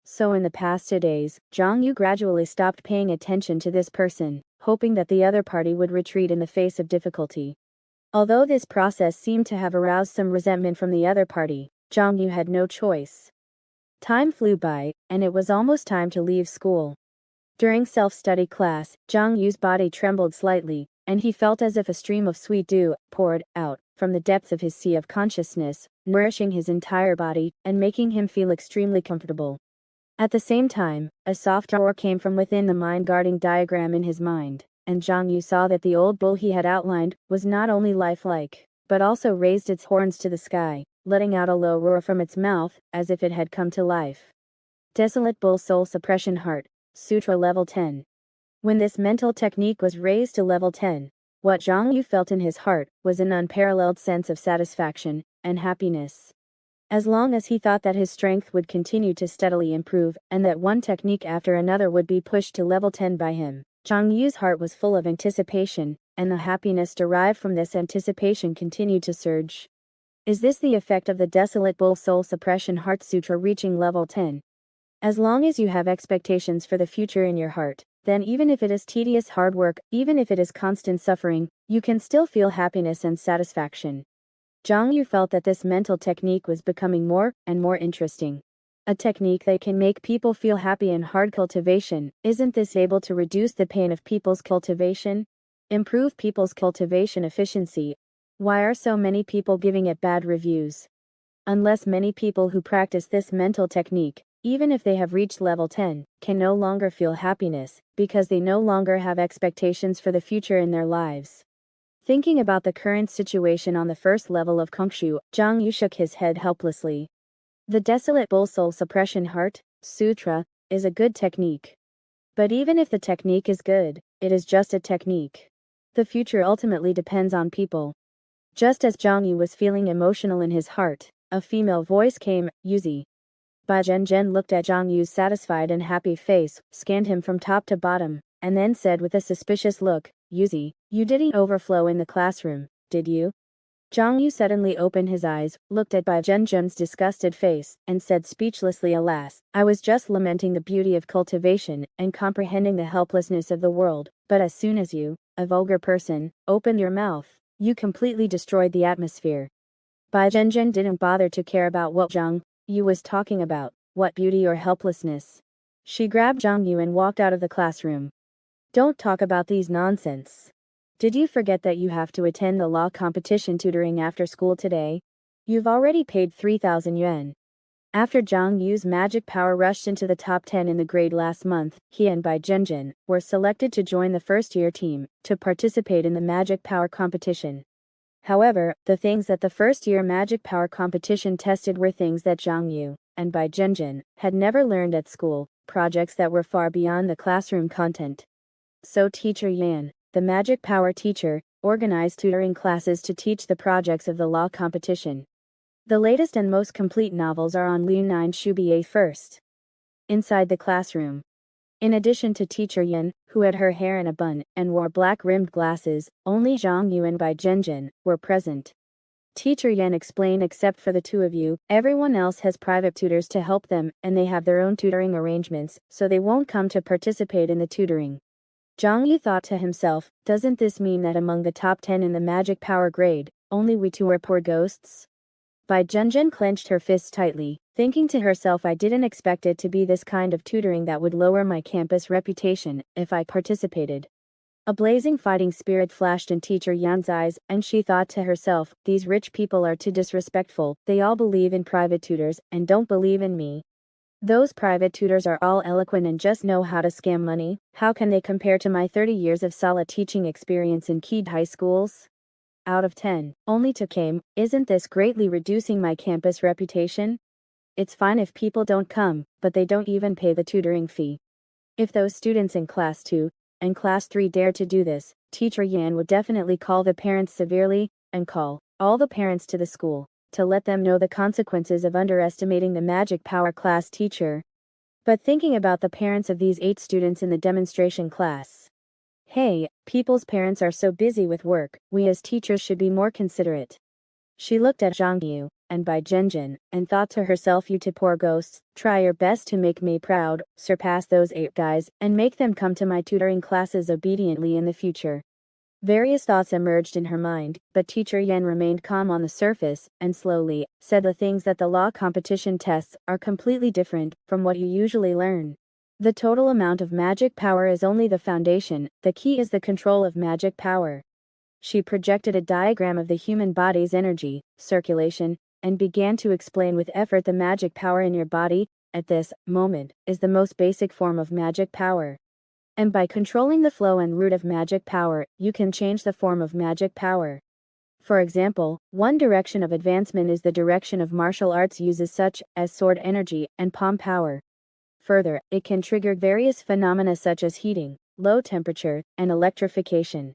So in the past 2 days, Xiong Yu gradually stopped paying attention to this person, hoping that the other party would retreat in the face of difficulty. Although this process seemed to have aroused some resentment from the other party, Xiong Yu had no choice. Time flew by, and it was almost time to leave school. During self-study class, Xiong Yu's body trembled slightly, and he felt as if a stream of sweet dew poured out from the depths of his sea of consciousness, nourishing his entire body and making him feel extremely comfortable. At the same time, a soft roar came from within the mind-guarding diagram in his mind, and Xiong Yu saw that the old bull he had outlined was not only lifelike, but also raised its horns to the sky, letting out a low roar from its mouth, as if it had come to life. Desolate Bull Soul Suppression Heart Sutra Level 10. When this mental technique was raised to level 10, what Xiong Yu felt in his heart was an unparalleled sense of satisfaction and happiness. As long as he thought that his strength would continue to steadily improve and that one technique after another would be pushed to level 10 by him, Xiong Yu's heart was full of anticipation, and the happiness derived from this anticipation continued to surge. Is this the effect of the Desolate Bull Soul Suppression Heart Sutra reaching level 10? As long as you have expectations for the future in your heart, then even if it is tedious hard work, even if it is constant suffering, you can still feel happiness and satisfaction. Xiong Yu felt that this mental technique was becoming more and more interesting. A technique that can make people feel happy in hard cultivation. Isn't this able to reduce the pain of people's cultivation? Improve people's cultivation efficiency? Why are so many people giving it bad reviews? Unless many people who practice this mental technique, even if they have reached level 10, can no longer feel happiness, because they no longer have expectations for the future in their lives. Thinking about the current situation on the first level of Kongshu, Xiong Yu shook his head helplessly. The Desolate Bull Soul Suppression Heart Sutra is a good technique. But even if the technique is good, it is just a technique. The future ultimately depends on people. Just as Zhang Yu was feeling emotional in his heart, a female voice came, Yuzi. Bai Zhen looked at Zhang Yu's satisfied and happy face, scanned him from top to bottom, and then said with a suspicious look, Yuzi, you didn't overflow in the classroom, did you? Zhang Yu suddenly opened his eyes, looked at Bai Zhen's disgusted face, and said speechlessly, alas, I was just lamenting the beauty of cultivation, and comprehending the helplessness of the world, but as soon as you, a vulgar person, opened your mouth, you completely destroyed the atmosphere. Bai Zhen didn't bother to care about what Zhang Yu was talking about, what beauty or helplessness. She grabbed Zhang Yu and walked out of the classroom. Don't talk about these nonsense. Did you forget that you have to attend the law competition tutoring after school today? You've already paid 3,000 yuan. After Zhang Yu's magic power rushed into the top 10 in the grade last month, he and Bai Zhen were selected to join the first-year team to participate in the magic power competition. However, the things that the first-year magic power competition tested were things that Zhang Yu and Bai Zhen had never learned at school, projects that were far beyond the classroom content. So Teacher Yan, the magic power teacher, organized tutoring classes to teach the projects of the law competition. The latest and most complete novels are on Liu 9 Shubiye first. Inside the classroom. In addition to Teacher Yan, who had her hair in a bun and wore black-rimmed glasses, only Zhang Yu and Bai Zhen were present. Teacher Yan explained, except for the two of you, everyone else has private tutors to help them, and they have their own tutoring arrangements, so they won't come to participate in the tutoring. Zhang Yu thought to himself, doesn't this mean that among the top 10 in the magic power grade, only we two are poor ghosts? Bai Zhen clenched her fists tightly, thinking to herself, I didn't expect it to be this kind of tutoring that would lower my campus reputation if I participated. A blazing fighting spirit flashed in Teacher Yan's eyes, and she thought to herself, these rich people are too disrespectful, they all believe in private tutors, and don't believe in me. Those private tutors are all eloquent and just know how to scam money. How can they compare to my 30 years of solid teaching experience in key high schools? Out of 10, only 2 came. Isn't this greatly reducing my campus reputation? It's fine if people don't come, but they don't even pay the tutoring fee. If those students in Class 2 and Class 3 dare to do this, Teacher Yan would definitely call the parents severely, and call all the parents to the school, to let them know the consequences of underestimating the magic power class teacher. But thinking about the parents of these 8 students in the demonstration class. Hey, people's parents are so busy with work, we as teachers should be more considerate. She looked at Zhang Yu and Bai Zhen and thought to herself, you two poor ghosts, try your best to make me proud, surpass those 8 guys, and make them come to my tutoring classes obediently in the future. Various thoughts emerged in her mind, but Teacher Yan remained calm on the surface, and slowly said, the things that the law competition tests are completely different from what you usually learn. The total amount of magic power is only the foundation, the key is the control of magic power. She projected a diagram of the human body's energy, circulation, and began to explain with effort the magic power in your body, at this moment, is the most basic form of magic power. And by controlling the flow and root of magic power, you can change the form of magic power. For example, one direction of advancement is the direction of martial arts uses such as sword energy and palm power. Further, it can trigger various phenomena such as heating, low temperature, and electrification.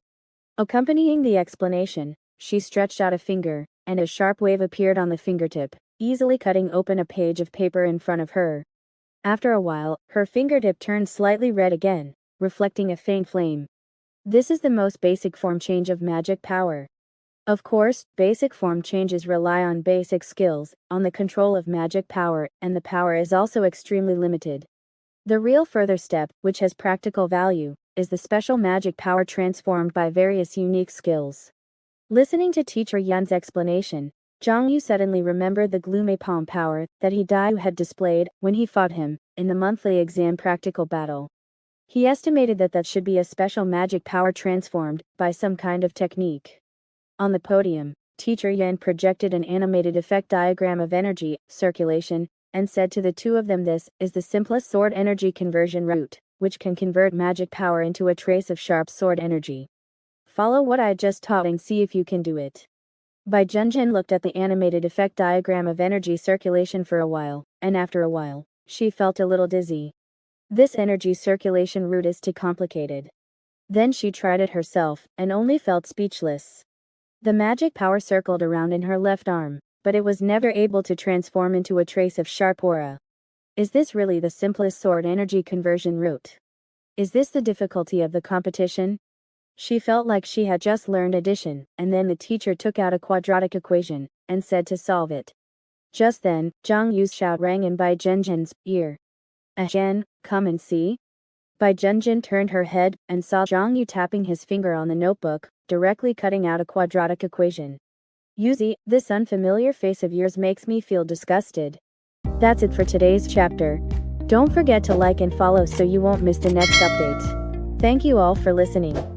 Accompanying the explanation, she stretched out a finger, and a sharp wave appeared on the fingertip, easily cutting open a page of paper in front of her. After a while, her fingertip turned slightly red again, reflecting a faint flame. This is the most basic form change of magic power. Of course, basic form changes rely on basic skills, on the control of magic power, and the power is also extremely limited. The real further step, which has practical value, is the special magic power transformed by various unique skills. Listening to Teacher Yan's explanation, Zhang Yu suddenly remembered the gloomy palm power that Dai had displayed when he fought him in the monthly exam practical battle. He estimated that should be a special magic power transformed by some kind of technique. On the podium, Teacher Yan projected an animated effect diagram of energy, circulation, and said to the two of them, this is the simplest sword energy conversion route, which can convert magic power into a trace of sharp sword energy. Follow what I just taught and see if you can do it. Bai Zhen looked at the animated effect diagram of energy circulation for a while, and after a while, she felt a little dizzy. This energy circulation route is too complicated. Then she tried it herself, and only felt speechless. The magic power circled around in her left arm, but it was never able to transform into a trace of sharp aura. Is this really the simplest sword energy conversion route? Is this the difficulty of the competition? She felt like she had just learned addition, and then the teacher took out a quadratic equation, and said to solve it. Just then, Zhang Yu's shout rang in Bai Zhenjin's ear. Zhen, come and see? Bai Zhenjin turned her head, and saw Zhang Yu tapping his finger on the notebook, directly cutting out a quadratic equation. Yuzi, this unfamiliar face of yours makes me feel disgusted. That's it for today's chapter. Don't forget to like and follow so you won't miss the next update. Thank you all for listening.